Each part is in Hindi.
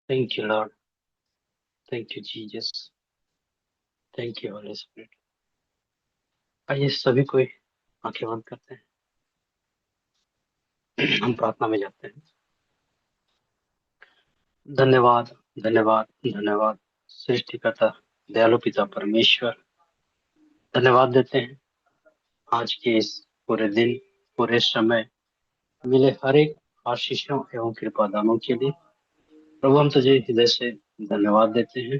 Thank you, Lord. Thank you, Jesus. Thank you, Holy Spirit. आइए सभी कोई आंखें बंद करते हैं। हम प्रार्थना में जाते हैं। धन्यवाद, धन्यवाद, धन्यवाद सृष्टिकर्ता दयालु पिता परमेश्वर, धन्यवाद देते हैं आज के इस पूरे दिन, पूरे समय मिले हर एक आशीषों एवं कृपा दानों के लिए। प्रभु हम तुझे हृदय से धन्यवाद देते हैं।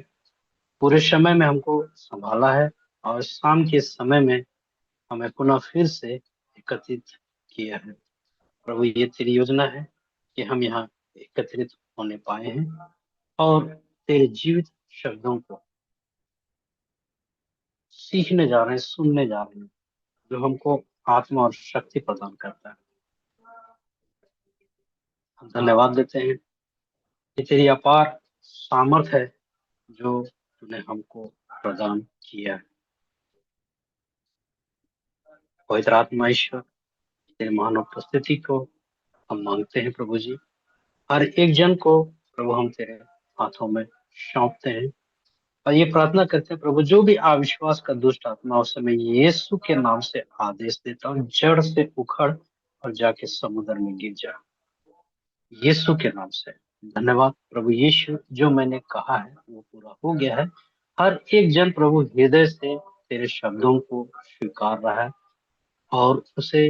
पूरे समय में हमको संभाला है और शाम के समय में हमें पुनः फिर से एकत्रित किया है। प्रभु ये तेरी योजना है कि हम यहाँ एकत्रित होने पाए हैं और तेरे जीवित शब्दों को सीखने जा रहे हैं, सुनने जा रहे हैं, जो हमको आत्मा और शक्ति प्रदान करता है। हम धन्यवाद देते हैं कि तेरी अपार सामर्थ है जो तूने हमको प्रदान किया है। पवित्र आत्मा ईश्वर, तेरे महान उपस्थिति को हम मांगते हैं प्रभु जी। हर एक जन को प्रभु हम तेरे हाथों में सौंपते हैं और ये प्रार्थना करते हैं प्रभु, जो भी अविश्वास का दुष्ट आत्मा उस समय यीशु के नाम से आदेश देता हूँ, जड़ से उखड़ और जाके समुद्र में गिर जा, यीशु के नाम से। धन्यवाद प्रभु यीशु, जो मैंने कहा है वो पूरा हो गया है। हर एक जन प्रभु हृदय से तेरे शब्दों को स्वीकार रहा है और उसे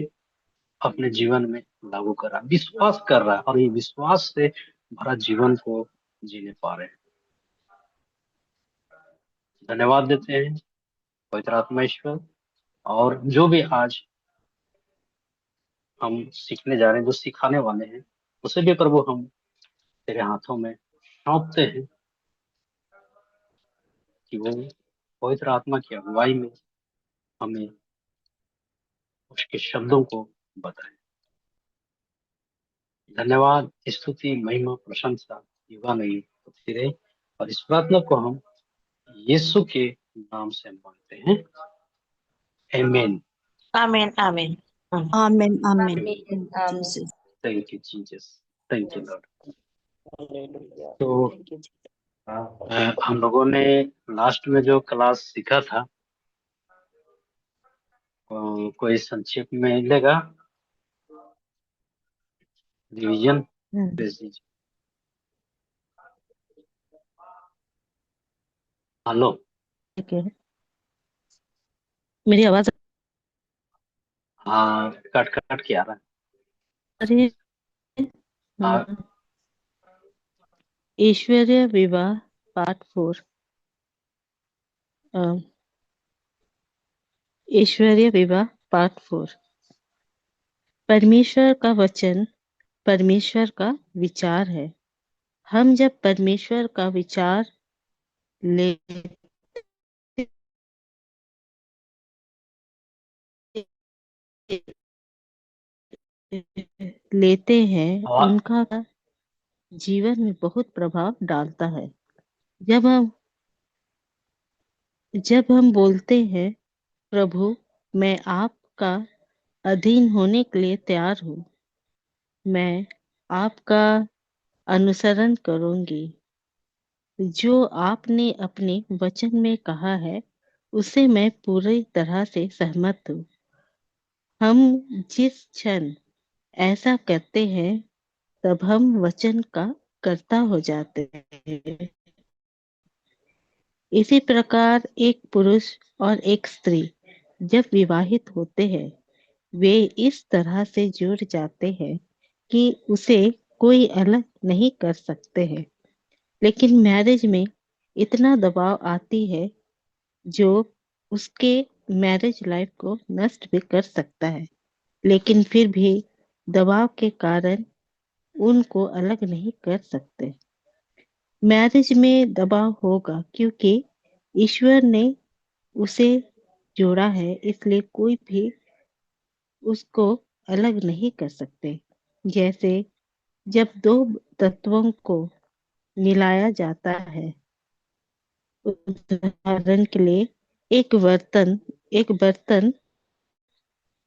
अपने जीवन में लागू कर रहा है, विश्वास कर रहा है और ये विश्वास से भरा जीवन को जीने पा रहे हैं। धन्यवाद देते हैं पवित्र आत्मा ईश्वर। और जो भी आज हम सीखने जा रहे हैं, जो सिखाने वाले हैं, उसे भी प्रभु हम तेरे हाथों में सौंपते हैं कि वो पवित्र आत्मा की अगुवाई में हमें उसके शब्दों को बताए। धन्यवाद, स्तुति, महिमा, प्रशंसा युवा नहीं होती रहे। और इस प्रार्थना को हम यीशु के नाम से मांगते हैं, आमीन। Amen. Amen. Amen. Amen. Amen. Amen. Jesus. Thank you Jesus, thank you Lord. Hallelujah. तो Thank you, Jesus. हम लोगों ने लास्ट में जो क्लास सीखा था, कोई संक्षेप में लेगा रिवीजन भेज दीजिए। Hello, Okay. मेरी आवाज हाँ कट कट के आ रहा आ रही है? है। ऐश्वर्य विवाह पार्ट 4। ऐश्वर्य विवाह पार्ट 4। परमेश्वर का वचन परमेश्वर का विचार है। हम जब परमेश्वर का विचार लेते हैं, उनका जीवन में बहुत प्रभाव डालता है। जब हम बोलते हैं, प्रभु मैं आपका अधीन होने के लिए तैयार हूँ, मैं आपका अनुसरण करूंगी, जो आपने अपने वचन में कहा है उसे मैं पूरी तरह से सहमत हूँ। हम जिस क्षण ऐसा करते हैं तब हम वचन का कर्ता हो जाते हैं। इसी प्रकार एक पुरुष और एक स्त्री जब विवाहित होते हैं, वे इस तरह से जुड़ जाते हैं कि उसे कोई अलग नहीं कर सकते हैं। लेकिन मैरिज में इतना दबाव आती है जो उसके मैरिज लाइफ को नष्ट भी कर सकता है, लेकिन फिर भी दबाव के कारण उनको अलग नहीं कर सकते। मैरिज में दबाव होगा क्योंकि ईश्वर ने उसे जोड़ा है, इसलिए कोई भी उसको अलग नहीं कर सकते। जैसे जब दो तत्वों को मिलाया जाता है, उदाहरण के लिए एक बर्तन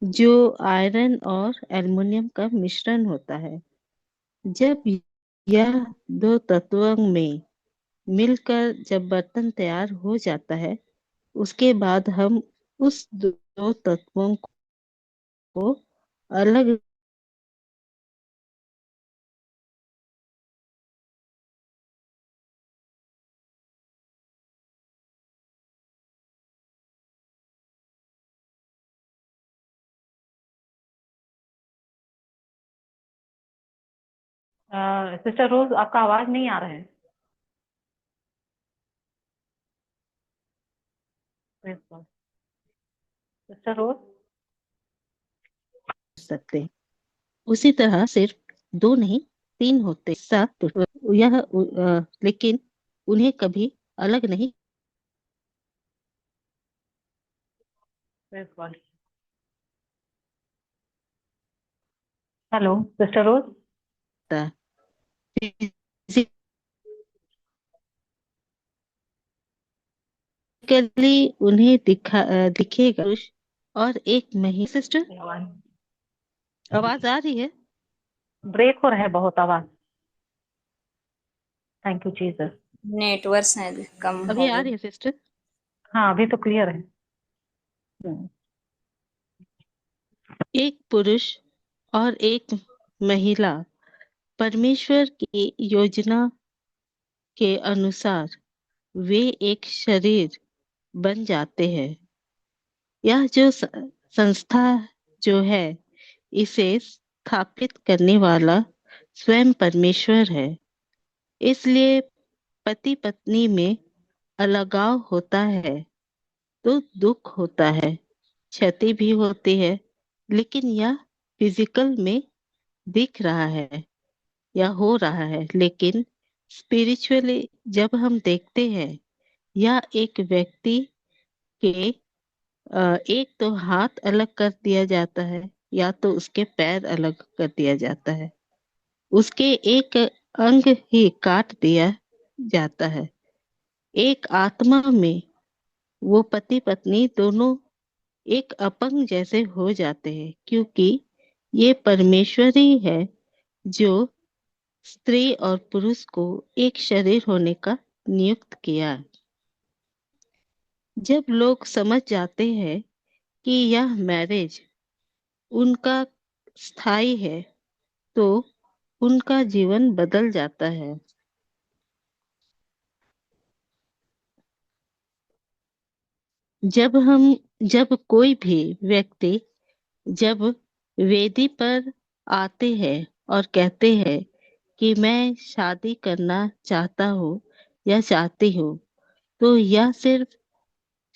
जो आयरन और एल्युमिनियम का मिश्रण होता है, जब यह दो तत्वों में मिलकर जब बर्तन तैयार हो जाता है, उसके बाद हम उस दो तत्वों को अलग सिस्टर रोज, आपका आवाज नहीं आ रहा है। सिस्टर रोज, सकते हैं। उसी तरह सिर्फ दो नहीं, तीन होते साथ, लेकिन उन्हें कभी अलग नहीं हेलो सिस्टर रोज। करता। फिजिकली उन्हें दिखेगा पुरुष और एक महिला। सिस्टर, आवाज आ रही है? ब्रेक हो रहा है बहुत आवाज। Thank you Jesus. नेटवर्क शायद कम अभी हो आ गई। रही है सिस्टर? हाँ, अभी तो क्लियर है। एक पुरुष और एक महिला परमेश्वर की योजना के अनुसार वे एक शरीर बन जाते हैं। यह जो संस्था जो है, इसे स्थापित करने वाला स्वयं परमेश्वर है। इसलिए पति पत्नी में अलगाव होता है तो दुख होता है, क्षति भी होती है, लेकिन यह फिजिकल में दिख रहा है या हो रहा है। लेकिन स्पिरिचुअली जब हम देखते हैं, या एक व्यक्ति के एक तो हाथ अलग कर दिया जाता है, या तो उसके पैर अलग कर दिया जाता है, उसके एक अंग ही काट दिया जाता है। एक आत्मा में वो पति पत्नी दोनों एक अपंग जैसे हो जाते हैं, क्योंकि ये परमेश्वर ही है जो स्त्री और पुरुष को एक शरीर होने का नियुक्त किया। जब लोग समझ जाते हैं कि यह मैरिज उनका स्थायी है, तो उनका जीवन बदल जाता है। जब कोई भी व्यक्ति जब वेदी पर आते हैं और कहते हैं कि मैं शादी करना चाहता हूँ या चाहती हूँ, तो यह सिर्फ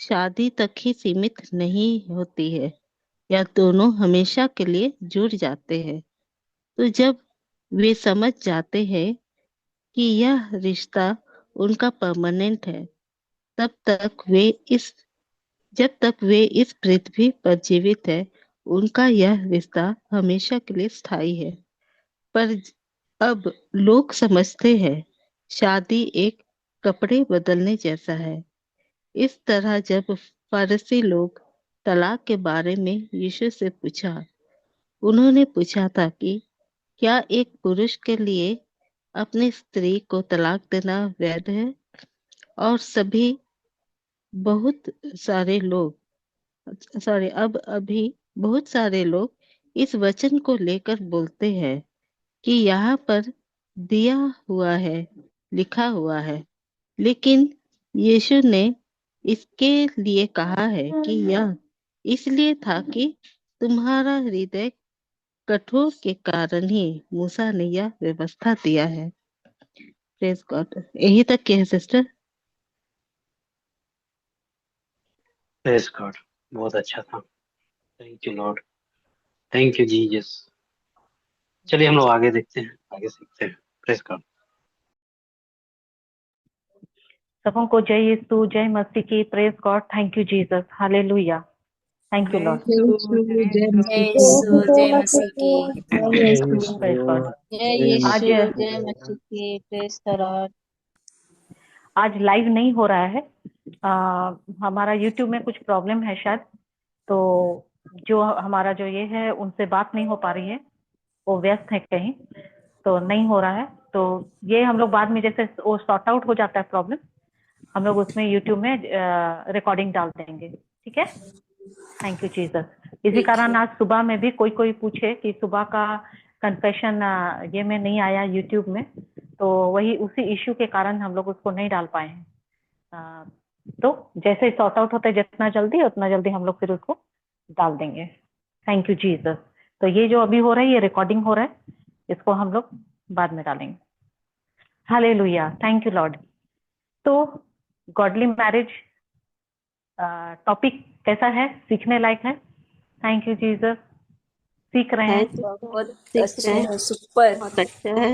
शादी तक ही सीमित नहीं होती है, या दोनों हमेशा के लिए जुड़ जाते हैं। तो जब वे समझ जाते हैं कि यह रिश्ता उनका परमानेंट है, तब तक वे इस जब तक वे इस पृथ्वी पर जीवित है, उनका यह रिश्ता हमेशा के लिए स्थायी है। पर अब लोग समझते हैं शादी एक कपड़े बदलने जैसा है। इस तरह जब फारसी लोग तलाक के बारे में यीशु से पूछा, उन्होंने पूछा था कि क्या एक पुरुष के लिए अपनी स्त्री को तलाक देना वैध है? और बहुत सारे लोग अब अभी बहुत सारे लोग इस वचन को लेकर बोलते हैं कि यहाँ पर दिया हुआ है, लिखा हुआ है। लेकिन यीशु ने इसके लिए कहा है कि यह इसलिए था कि तुम्हारा हृदय कठोर के कारण ही मूसा ने यह व्यवस्था दिया है। Praise God. यही तक के है सिस्टर। प्रेज गॉड, बहुत अच्छा था। Thank you Lord, thank you Jesus. चलिए हम लोग आगे देखते हैं, आगे सीखते हैं। Praise God. सबों को जय यीशु, जय मसीह की। Praise God. Thank you Jesus. Hallelujah. Thank you Lord. जय यीशु, जय मसीह की। Praise God. जय आज यीशु, जय मसीह की। Praise the Lord. आज लाइव नहीं हो रहा है। हमारा यूट्यूब में कुछ प्रॉब्लम है शायद, तो जो हमारा जो ये है उनसे बात नहीं हो पा रही है, वो व्यस्त है कहीं, तो नहीं हो रहा है। तो ये हम लोग बाद में जैसे वो सॉर्ट आउट हो जाता है प्रॉब्लम, हम लोग उसमें यूट्यूब में रिकॉर्डिंग डाल देंगे, ठीक है। Thank you Jesus. इसी ठीक कारण है। आज सुबह में भी कोई पूछे कि सुबह का कन्फेशन ये में नहीं आया यूट्यूब में, तो वही उसी इश्यू के कारण हम लोग उसको नहीं डाल पाए हैं। तो जैसे सॉर्ट आउट होता है जितना जल्दी उतना जल्दी हम लोग फिर उसको डाल देंगे। Thank you Jesus. तो ये जो अभी हो रहा है ये रिकॉर्डिंग हो रहा है, इसको हम लोग बाद में डालेंगे। Hallelujah, thank you Lord. तो गॉडली मैरिज टॉपिक कैसा है, सीखने लायक है। थैंक यू जीसस, सीख रहे हैं। बहुत सीख अच्छे रहे हैं, हैं, सुपर। बहुत अच्छा है।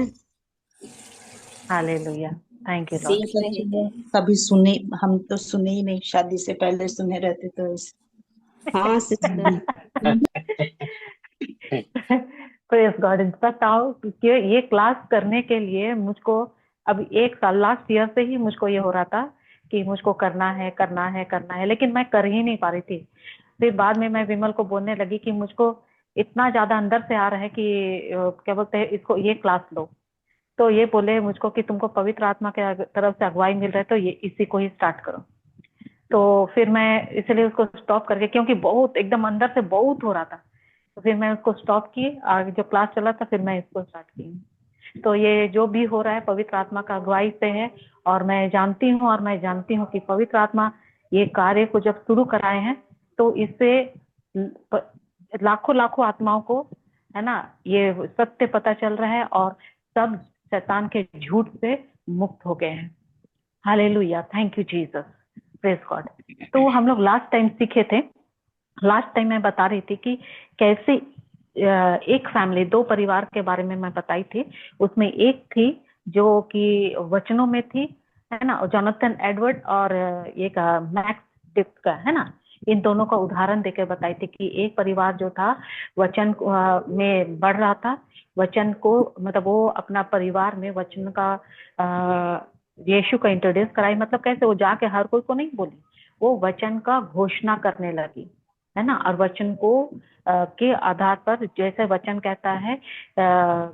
Hallelujah, thank you Lord. सीख बहुत रहे अच्छी हैं। है। कभी सुने, हम तो सुने ही नहीं, शादी से पहले सुने रहते तो हाँ सिस्टर, प्रेज गॉड। बताओ कि ये क्लास करने के लिए मुझको अब 1 साल, लास्ट ईयर से ही मुझको ये हो रहा था कि मुझको करना है करना है करना है, लेकिन मैं कर ही नहीं पा रही थी। फिर बाद में मैं विमल को बोलने लगी कि मुझको इतना ज्यादा अंदर से आ रहा है कि क्या बोलते हैं इसको, ये क्लास लो। तो ये बोले मुझको कि तुमको पवित्र आत्मा के तरफ से अगुवाई मिल रहा है तो ये इसी को ही स्टार्ट करो। तो फिर मैं इसलिए उसको स्टॉप करके, क्योंकि बहुत एकदम अंदर से बहुत हो रहा था, तो फिर मैं उसको स्टॉप की। आगे जो क्लास चला था फिर मैं इसको स्टार्ट की। तो ये जो भी हो रहा है पवित्र आत्मा का अगुवाई से है, और मैं जानती हूँ कि पवित्र आत्मा ये कार्य को जब शुरू कराए हैं तो इससे लाखों लाखों आत्माओं को, है ना, ये सत्य पता चल रहा है और सब शैतान के झूठ से मुक्त हो गए हैं। Hallelujah, thank you Jesus, praise God. तो हम लोग लास्ट टाइम सीखे थे, लास्ट टाइम मैं बता रही थी कि कैसे एक फैमिली, 2 परिवार के बारे में मैं बताई थी। उसमें एक थी जो कि वचनों में थी, है ना, जोनाथन एडवर्ड और एक मैक्स डिक्स का, है ना, इन दोनों का उदाहरण देकर बताई थी कि एक परिवार जो था वचन में बढ़ रहा था, वचन को मतलब वो अपना परिवार में वचन का यीशु का इंट्रोड्यूस कराई। मतलब कैसे, वो जाके हर कोई को नहीं बोली, वो वचन का घोषणा करने लगी, है ना। और वचन को के आधार पर, जैसे वचन कहता है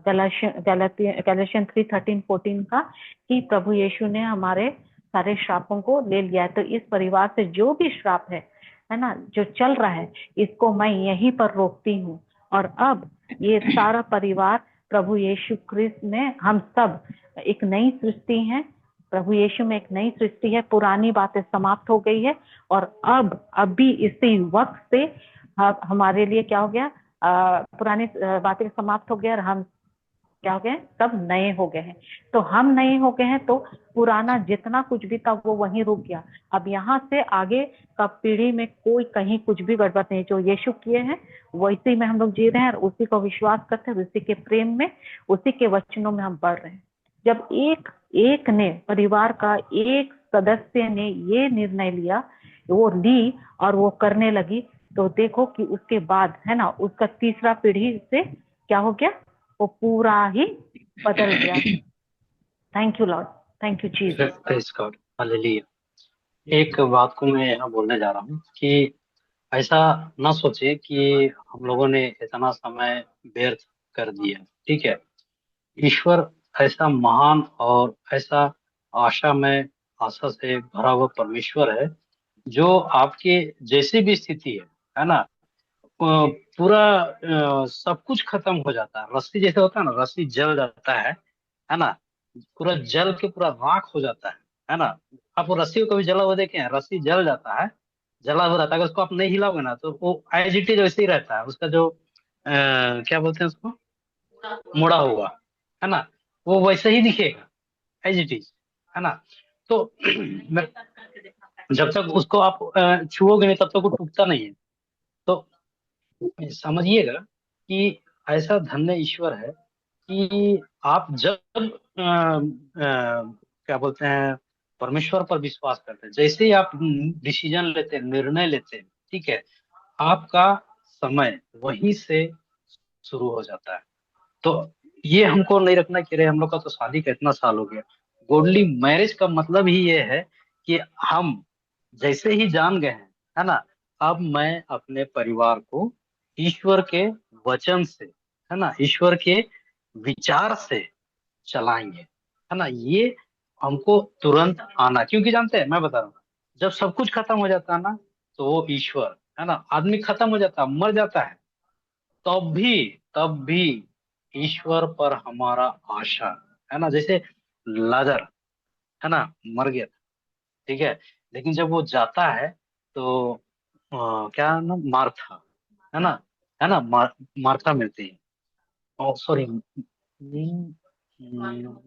गलातियन 3:13-14 का, कि प्रभु यीशु ने हमारे सारे श्रापों को ले लिया है। तो इस परिवार से जो भी श्राप है ना, जो चल रहा है, इसको मैं यहीं पर रोकती हूँ। और अब ये सारा परिवार प्रभु यीशु क्रिस्त में, हम सब एक नई सृष्टि है, प्रभु यीशु में एक नई सृष्टि है। पुरानी बातें समाप्त हो गई है और अब अभी इसी वक्त से हमारे लिए क्या हो गया, पुरानी बातें समाप्त हो गया और हम क्या हो गए, सब नए हो गए हैं। तो हम नए हो गए हैं तो पुराना जितना कुछ भी था वो वहीं रुक गया। अब यहाँ से आगे का पीढ़ी में कोई कहीं कुछ भी गड़बड़ नहीं, जो यीशु किए हैं वैसे में हम लोग जी रहे हैं और उसी को विश्वास करते हैं, उसी के प्रेम में, उसी के वचनों में हम बढ़ रहे हैं। जब एक ने, परिवार का एक सदस्य ने ये निर्णय लिया, वो ली और वो करने लगी, तो देखो कि उसके बाद, है ना, उसका तीसरा पीढ़ी से क्या हो गया, वो पूरा ही बदल गया। Thank you Lord, thank you Jesus. Praise God, hallelujah. एक बात को मैं यहाँ बोलने जा रहा हूँ कि ऐसा ना सोचे कि हम लोगों ने इतना समय व्यर्थ कर दिया, ठीक है। ईश्वर ऐसा महान और ऐसा आशा से भरा हुआ परमेश्वर है, जो आपके जैसी भी स्थिति है ना, पूरा सब कुछ खत्म हो जाता है। रस्सी जैसे होता है ना, रस्सी जल जाता है ना, पूरा जल के पूरा राख हो जाता है ना। आप वो रस्सी को कभी जला हुआ देखे हैं? रस्सी जल जाता है, जला हुआ रहता है, अगर उसको आप नहीं हिलाओगे ना तो वो एज इट इज वैसे ही रहता है। उसका जो क्या बोलते हैं उसको, मुड़ा हुआ, है ना, वो वैसे ही दिखेगा, एज इट इज, है ना। तो जब तक उसको आप छुओगे नहीं तब तक वो टूटता नहीं है। तो समझिएगा कि ऐसा धन्य ईश्वर है कि आप जब क्या बोलते हैं, परमेश्वर पर विश्वास करते हैं, जैसे ही आप डिसीजन लेते हैं, निर्णय लेते हैं, ठीक है, आपका समय वहीं से शुरू हो जाता है। तो ये हमको नहीं रखना कि अरे हम लोग का तो शादी का इतना साल हो गया। गॉडली मैरिज का मतलब ही ये है कि हम जैसे ही जान गए हैं, है ना, अब मैं अपने परिवार को ईश्वर के वचन से, है ना, ईश्वर के विचार से चलाएंगे, है ना। ये हमको तुरंत आना, क्योंकि जानते हैं, मैं बता रहा हूँ, जब सब कुछ खत्म हो जाता है ना, तो वो ईश्वर, है ना, आदमी खत्म हो जाता है, मर जाता है, तब भी ईश्वर पर हमारा आशा, है ना। जैसे लाजर, है ना, मर गया, ठीक है, लेकिन जब वो जाता है तो क्या ना, मार्था, है ना, मार्था मिलती है। Oh sorry,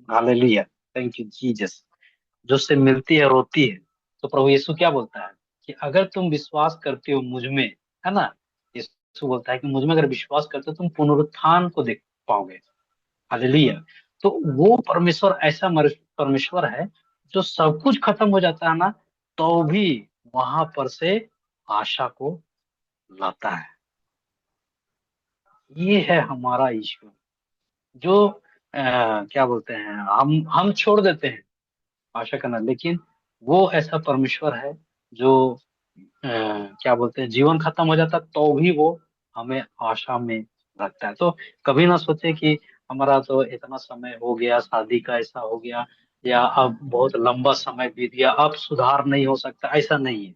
hallelujah, thank you Jesus, जो उससे मिलती है, रोती है। तो प्रभु यीशु क्या बोलता है कि अगर तुम विश्वास करते हो मुझ में, है ना, यीशु बोलता है कि मुझ में अगर विश्वास करते हो तुम पुनरुत्थान को देख पाओगे। हालेलुया। तो वो परमेश्वर ऐसा परमेश्वर है जो सब कुछ खत्म हो जाता है ना, तो भी वहां पर से आशा को लाता है। ये है हमारा ईश्वर, जो क्या बोलते हैं, हम छोड़ देते हैं आशा करना, लेकिन वो ऐसा परमेश्वर है जो क्या बोलते हैं, जीवन खत्म हो जाता तो भी वो हमें आशा में रखता है। तो कभी ना सोचे कि हमारा तो इतना समय हो गया, शादी का ऐसा हो गया, या अब बहुत लंबा समय बीत गया, अब सुधार नहीं हो सकता, ऐसा नहीं है।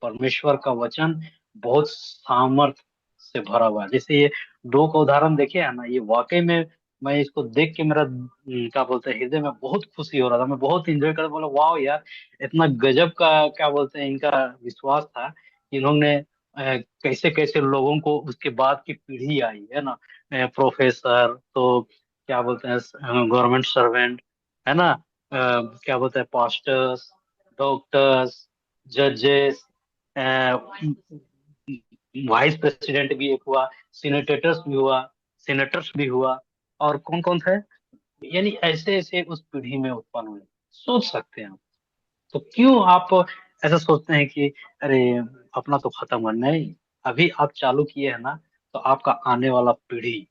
परमेश्वर का वचन बहुत सामर्थ से भरा हुआ है। जैसे ये दो का उदाहरण देखे है ना, ये वाकई में, मैं इसको देख के मेरा क्या बोलते हैं, हृदय में बहुत खुशी हो रहा था, मैं बहुत इंजॉय कर बोला, वाह यार, इतना गजब का क्या बोलते हैं इनका विश्वास था कि इन्होंने कैसे कैसे लोगों को, उसके बाद की पीढ़ी आई है ना, प्रोफेसर, तो क्या बोलते हैं, गवर्नमेंट सर्वेंट, है ना, क्या बोलते हैं, पास्टर्स, डॉक्टर्स, जजेस, वाइस प्रेसिडेंट भी एक हुआ, सेनेटर्स भी हुआ, और कौन कौन थे, यानी ऐसे ऐसे उस पीढ़ी में उत्पन्न हुए। सोच सकते हैं आप। तो क्यों आप ऐसा सोचते हैं कि अरे अपना तो खत्म हुआ, नहीं, अभी आप चालू किए हैं ना, तो आपका आने वाला पीढ़ी,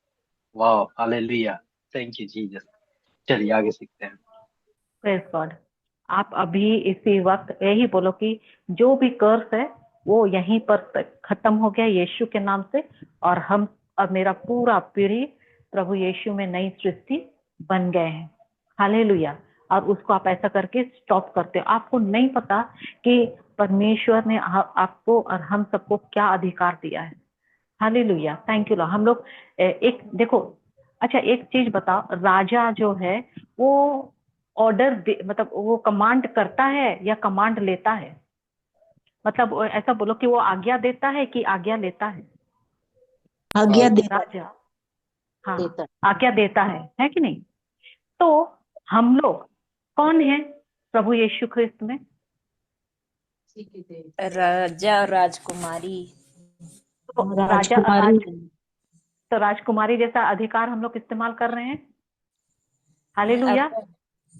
वाह, हालेलुया, थैंक यू जीसस। चलिए आगे सीखते हैं। Praise God. आप अभी इसी वक्त यही बोलो कि जो भी कर्स है वो यहीं पर खत्म हो गया यीशु के नाम से, और हम, और मेरा पूरा पीढ़ी प्रभु यीशु में नई सृष्टि बन गए हैं। हालेलुया। और उसको आप ऐसा करके स्टॉप करते हो। आपको नहीं पता कि परमेश्वर ने आपको और हम सबको क्या अधिकार दिया है। Hallelujah, thank you Lord. हम लोग एक देखो, अच्छा एक चीज बताओ, राजा जो है वो ऑर्डर मतलब वो कमांड करता है या कमांड लेता है? मतलब ऐसा बोलो कि वो आज्ञा देता है कि आज्ञा लेता है? आज्ञा देता राजा, हाँ, आज्ञा देता है कि नहीं? तो हम लोग कौन है प्रभु यीशु ख्रिस्त में? राजा और राजकुमारी। तो राजकुमारी। तो राजकुमारी जैसा अधिकार हम लोग इस्तेमाल कर रहे हैं। हालेलुया।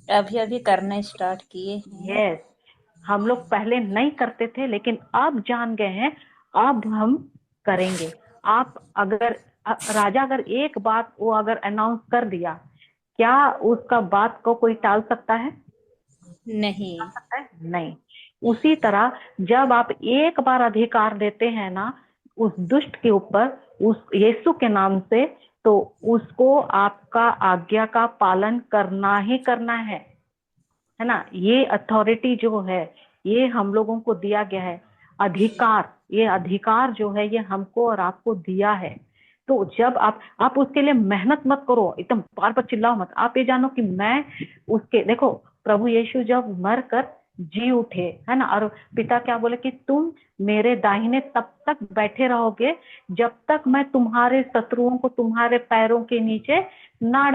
अभी अभी करना स्टार्ट किए। यस, हम लोग पहले नहीं करते थे लेकिन अब जान गए हैं, अब हम करेंगे। आप अगर राजा अगर एक बात वो अगर अनाउंस कर दिया, क्या उसका बात को कोई टाल सकता है? नहीं। नहीं। उसी तरह जब आप एक बार अधिकार देते हैं ना उस दुष्ट के ऊपर, उस यीशु के नाम से, तो उसको आपका आज्ञा का पालन करना ही करना है ना। ये अथॉरिटी जो है ये हम लोगों को दिया गया है, अधिकार, ये अधिकार जो है ये हमको और आपको दिया है। तो जब आप उसके लिए मेहनत मत करो, एकदम बार बार चिल्लाओ मत। आप ये जानो कि मैं उसके, देखो प्रभु यीशु जब मर कर जी उठे, है ना, और पिता क्या बोले कि तुम मेरे दाहिने तब तक बैठे रहोगे जब तक मैं तुम्हारे शत्रुओं को तुम्हारे पैरों के नीचे ना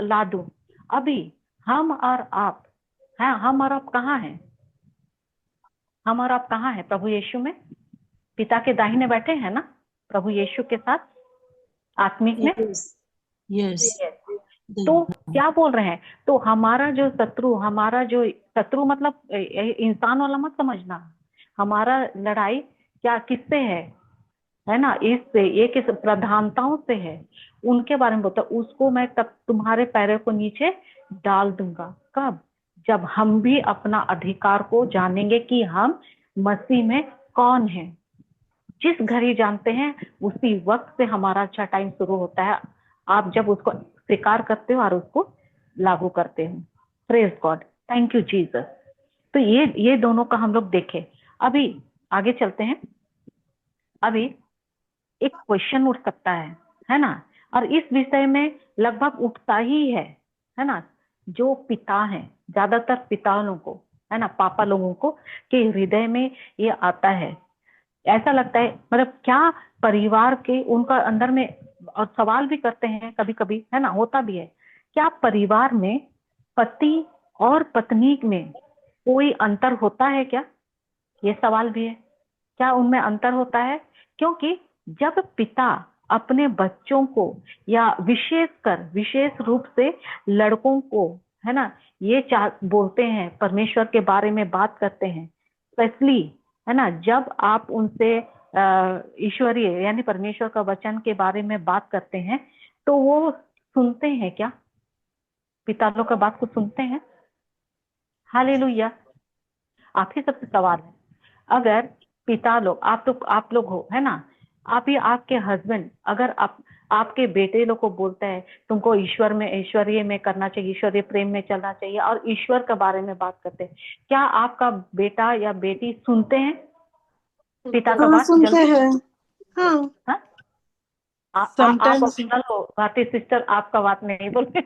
ला दूं। अभी हम और आप, हाँ, हम और आप कहाँ हैं? हम और आप कहाँ हैं? प्रभु यीशु में, पिता के दाहिने बैठे हैं ना प्रभु यीशु के साथ आत्मिक में। यस। तो क्या बोल रहे हैं? तो हमारा जो शत्रु, हमारा जो शत्रु मतलब इंसान वाला मत समझना। हमारा लड़ाई क्या किससे है ना, इससे, ये किस प्रधानताओं से है, उनके बारे में बोलता। उसको मैं तब तुम्हारे पैरों को नीचे डाल दूंगा। कब? जब हम भी अपना अधिकार को जानेंगे कि हम मसीह में कौन है। जिस घड़ी जानते हैं उसी वक्त से हमारा अच्छा टाइम शुरू होता है। आप जब उसको स्वीकार करते हो और उसको लागू करते हूँ। Praise God, thank you Jesus. तो ये दोनों का हम लोग देखें। अभी आगे चलते हैं। अभी एक क्वेश्चन उठ सकता है ना, और इस विषय में लगभग उठता ही है ना, जो पिता है, ज्यादातर पिता लोगों को, है ना, पापा लोगों को के हृदय में ये आता है। ऐसा लगता है, मतलब क्या परिवार के उनका अंदर में, और सवाल भी करते हैं कभी कभी, है ना, होता भी है, क्या परिवार में पति और पत्नी में कोई अंतर होता है क्या? ये सवाल भी है, क्या उनमें अंतर होता है? क्योंकि जब पिता अपने बच्चों को, या विशेष रूप से लड़कों को, है ना, ये बोलते हैं, परमेश्वर के बारे में बात करते हैं, स्पेशली, है ना, जब आप उनसे ईश्वरीय यानी परमेश्वर का वचन के बारे में बात करते हैं, तो वो सुनते हैं क्या? पिता लोग का बात को सुनते हैं? हालेलुया। आप ही सबसे सवाल है, अगर पिता लोग, आप लोग हो, है ना, आप ही आपके हस्बैंड अगर आपके बेटे लोग को बोलता है तुमको ईश्वरीय में करना चाहिए, ईश्वरीय प्रेम में चलना चाहिए, और ईश्वर के बारे में बात करते हैं, क्या आपका बेटा या बेटी सुनते हैं पिता का बात? सुनते हैं। हाँ, हाँ? आप समटाइम्स। ऑप्शनल हो भारती सिस्टर, आपका बात नहीं बोलते।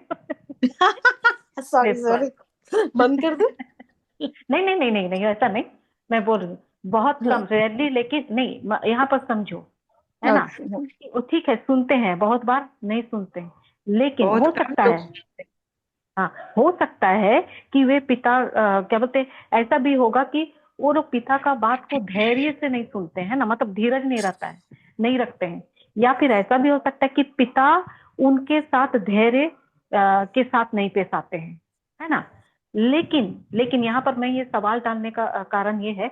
सॉरी बंद कर दे। नहीं नहीं नहीं नहीं नहीं, ऐसा नहीं, मैं बोल रही हूँ बहुत कम, रेयरली, लेकिन नहीं, यहाँ पर समझो, है ना, वो ठीक है, सुनते हैं, बहुत बार नहीं सुनते हैं, लेकिन हो सकता है, हाँ, हो सकता है कि वे पिता क्या बोलते हैं, ऐसा भी होगा कि वो लोग पिता का बात को धैर्य से नहीं सुनते हैं ना, मतलब धीरज नहीं रहता है, नहीं रखते हैं, या फिर ऐसा भी हो सकता है कि पिता उनके साथ धैर्य के साथ नहीं पेश आते हैं, है ना। लेकिन यहाँ पर मैं ये सवाल डालने का कारण ये है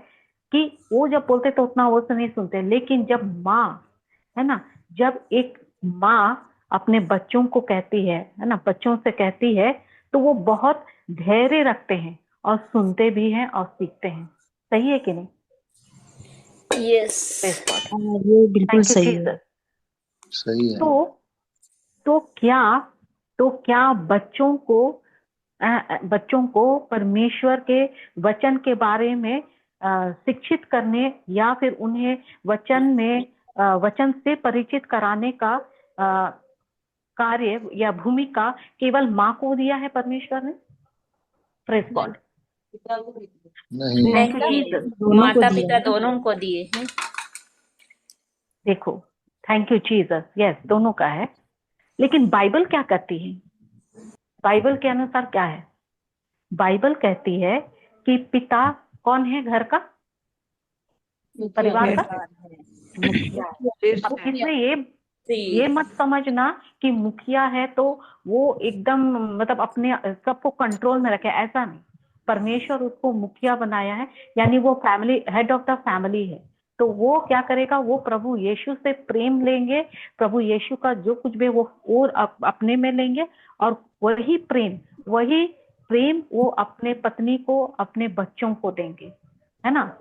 कि वो जब बोलते तो उतना वो से नहीं सुनते, लेकिन जब माँ, है ना, जब एक माँ अपने बच्चों को कहती है ना, बच्चों से कहती है, तो वो बहुत धैर्य रखते हैं और सुनते भी हैं और सीखते हैं। सही है कि नहीं? यस, ये बिल्कुल थैंक यू सही है। जीसस। सही है। तो क्या बच्चों को परमेश्वर के वचन के बारे में शिक्षित करने, या फिर उन्हें वचन से परिचित कराने का कार्य या भूमिका केवल माँ को दिया है परमेश्वर ने? Praise God. नहीं, नहीं, माता पिता दोनों को दिए हैं। देखो, थैंक यू जीसस, यस, दोनों का है। लेकिन बाइबल क्या कहती है? बाइबल के अनुसार क्या है? बाइबल कहती है कि पिता कौन है घर का, परिवार का मुखिया है। अब इसमें ये मत समझना कि मुखिया है तो वो एकदम, मतलब अपने सबको कंट्रोल में रखे, ऐसा नहीं। परमेश्वर उसको मुखिया बनाया है, यानी वो family, head of the family है। तो वो क्या करेगा, वो प्रभु यीशु से प्रेम लेंगे, प्रभु यीशु का जो कुछ भी वो और अपने में लेंगे, और वही प्रेम वो अपने पत्नी को, अपने बच्चों को देंगे, है ना,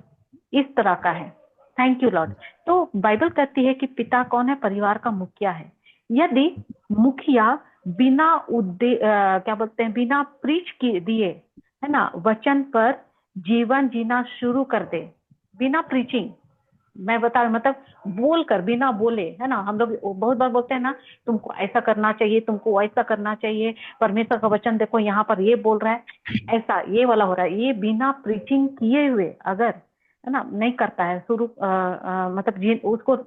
इस तरह का है। Thank you Lord. तो बाइबल कहती है कि पिता कौन है, परिवार का मुखिया है। यदि मुखिया बिना क्या बोलते हैं, बिना प्रीच दिए, है ना, वचन पर जीवन जीना शुरू कर दे, बिना प्रीचिंग, मैं बता, मतलब बोलकर, बिना बोले, है ना, हम लोग बहुत बार बोलते हैं ना, तुमको ऐसा करना चाहिए, तुमको ऐसा करना चाहिए, परमेश्वर का वचन देखो यहाँ पर ये बोल रहा है, ऐसा ये वाला हो रहा है, ये बिना प्रीचिंग किए हुए अगर, है ना, नहीं करता है शुरू, मतलब उसको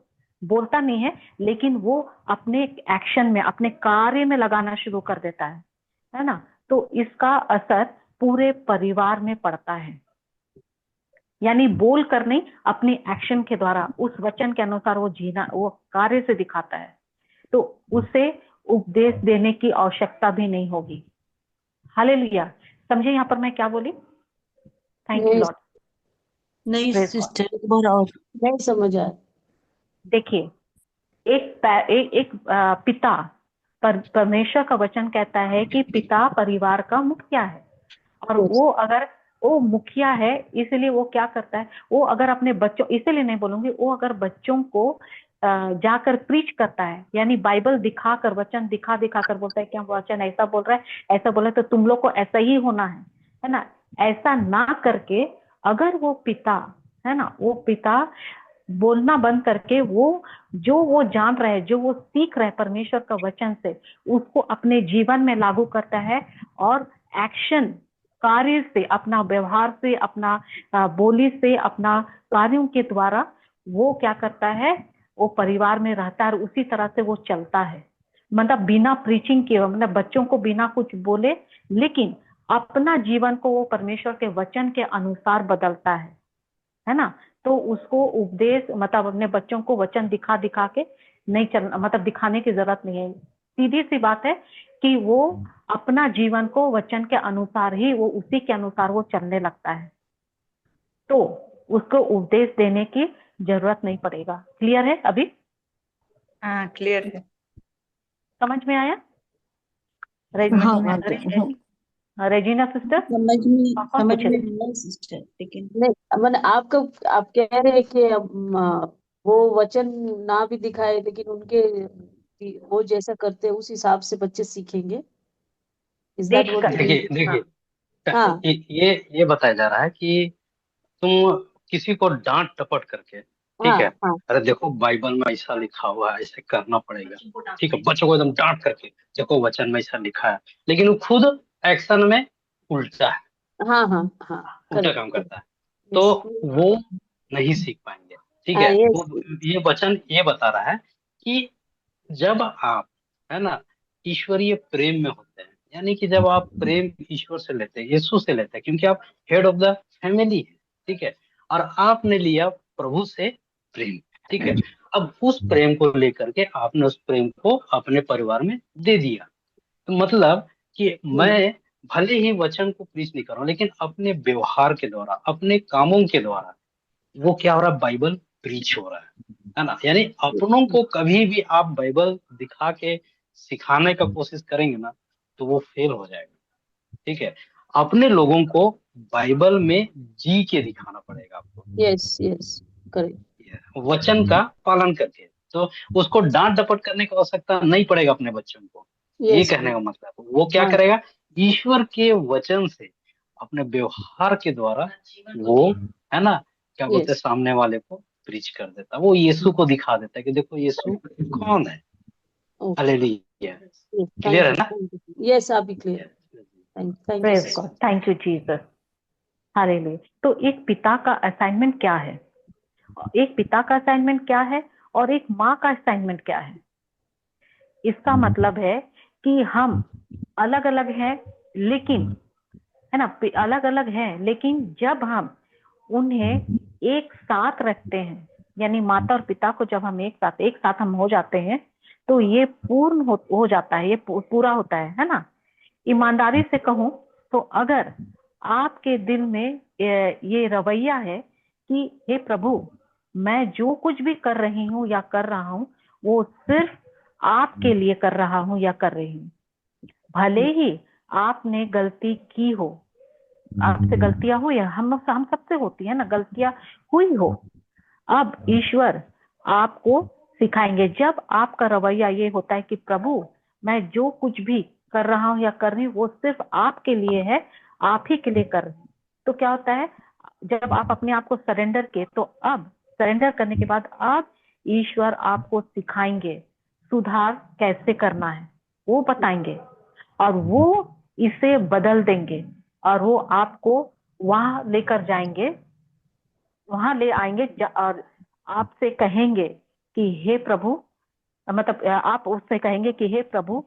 बोलता नहीं है, लेकिन वो अपने एक्शन में, अपने कार्य में लगाना शुरू कर देता है ना, तो इसका असर पूरे परिवार में पड़ता है। यानी बोल कर नहीं, अपने एक्शन के द्वारा उस वचन के अनुसार वो जीना, वो कार्य से दिखाता है, तो उसे उपदेश देने की आवश्यकता भी नहीं होगी। हालेलुया। समझे यहाँ पर मैं क्या बोली? Thank you Lord. नहीं सिस्टर, एक बार और। नहीं समझ आया। देखिए, एक पिता, परमेश्वर का वचन कहता है कि पिता परिवार का मुखिया है, और वो अगर वो मुखिया है, इसलिए वो क्या करता है, वो अगर अपने बच्चों, इसलिए नहीं बोलूंगी, वो अगर बच्चों को जाकर प्रीच करता है, यानी बाइबल दिखाकर, वचन दिखा दिखा कर बोलता है कि हम वचन ऐसा बोल रहा है, ऐसा बोल रहा है, तो तुम लोग को ऐसा ही होना है ना। ऐसा ना करके अगर वो पिता है ना, वो पिता बोलना बंद करके वो जान रहा है, जो वो सीख रहा है परमेश्वर का वचन से, उसको अपने जीवन में लागू करता है और एक्शन, कार्य से, अपना व्यवहार से, अपना बोली से, अपना कार्यों के द्वारा वो क्या करता है, वो परिवार में रहता है और उसी तरह से वो चलता है। मतलब बिना प्रीचिंग किए, मतलब बच्चों को बिना कुछ बोले, लेकिन अपना जीवन को वो परमेश्वर के वचन के अनुसार बदलता है ना। तो उसको उपदेश, मतलब अपने बच्चों को वचन दिखा दिखा के नहीं चलना, मतलब दिखाने की जरूरत नहीं है। सीधी सी बात है कि वो अपना जीवन को वचन के अनुसार ही, वो उसी के अनुसार वो चलने लगता है, तो उसको उपदेश देने की जरूरत नहीं पड़ेगा। क्लियर है अभी? हाँ क्लियर है। समझ में आया? हाँ हाँ हाँ। रेजिना सिस्टर समझ में आया सिस्टर, लेकिन नहीं मैंने आपका, आप कह रहे हैं कि वो वचन ना भी दिखाए लेकिन उनके वो जैसा करते हैं उस हिसाब से बच्चे सीखेंगे। इज दैट देख व्हाट कर, यू मीन? देखिए हाँ देखिए, ये बताया जा रहा है कि तुम किसी को डांट टपट करके, ठीक हाँ है, हाँ अरे देखो बाइबल में ऐसा लिखा हुआ है, ऐसे करना पड़ेगा, ठीक है, बच्चों को एकदम डांट करके, देखो वचन में ऐसा लिखा है, लेकिन वो खुद एक्शन में उल्टा है, हाँ हाँ हाँ उल्टा करेक्ट। काम करता है, तो यस वो नहीं सीख पाएंगे। ठीक हाँ है, यस। वो ये वचन ये बता रहा है कि जब आप, है ना, ईश्वरीय प्रेम में होते हैं, यानी कि जब आप प्रेम ईश्वर से लेते हैं, यीशु से लेते हैं, क्योंकि आप हेड ऑफ द फैमिली है, ठीक है, और आपने लिया प्रभु से प्रेम, ठीक है, अब उस प्रेम को लेकर के आपने उस प्रेम को अपने परिवार में दे दिया, तो मतलब कि मैं भले ही वचन को प्रीच नहीं कर रहा हूं, लेकिन अपने व्यवहार के द्वारा, अपने कामों के द्वारा वो क्या हो रहा है, बाइबल प्रीच हो रहा है ना। यानी अपनों को कभी भी आप बाइबल दिखा के सिखाने का कोशिश करेंगे ना, तो वो फेल हो जाएगा, ठीक है। अपने लोगों को बाइबल में जी के दिखाना पड़ेगा आपको, यस यस करेक्ट। वचन का पालन करके, तो उसको डांट डपट करने की आवश्यकता नहीं पड़ेगा अपने बच्चों को। ये यस कहने का मतलब वो क्या हाँ करेगा, ईश्वर के वचन से अपने व्यवहार के द्वारा वो, है ना, क्या बोलते हैं, यस सामने वाले को प्रीच कर देता है, वो यीशु को दिखा देता है कि देखो यीशु कौन है। ओके। हालेलुया। क्लियर थैंक है यू ना? Thank you. यस आप भी clear. Thank you praise sister. God, thank you Jesus, hallelujah. तो एक पिता का असाइनमेंट क्या है, एक पिता का असाइनमेंट क्या है और एक माँ का असाइनमेंट क्या है? इसका मतलब है कि हम अलग अलग हैं, लेकिन, है ना, अलग अलग हैं, लेकिन जब हम उन्हें एक साथ रखते हैं, यानी माता और पिता को जब हम एक साथ हम हो जाते हैं, तो ये पूर्ण हो जाता है, ये पूरा होता है ना। ईमानदारी से कहूं तो अगर आपके दिल में ये रवैया है कि हे प्रभु, मैं जो कुछ भी कर रही हूँ या कर रहा हूँ, वो सिर्फ आपके लिए कर रहा हूँ या कर रही हूँ, भले ही आपने गलती की हो, आपसे गलतियां हो या हम सबसे होती है ना गलतियां, हुई हो, अब ईश्वर आपको सिखाएंगे। जब आपका रवैया ये होता है कि प्रभु, मैं जो कुछ भी कर रहा हूँ या कर रही हूँ वो सिर्फ आपके लिए है, आप ही के लिए कर रही हूँ, तो क्या होता है, जब आप अपने आप को सरेंडर के, तो अब सरेंडर करने के बाद अब ईश्वर आपको सिखाएंगे सुधार कैसे करना है, वो बताएंगे और वो इसे बदल देंगे और वो आपको वहां लेकर जाएंगे, वहां ले आएंगे और आपसे कहेंगे कि हे प्रभु, मतलब आप उससे कहेंगे कि हे प्रभु,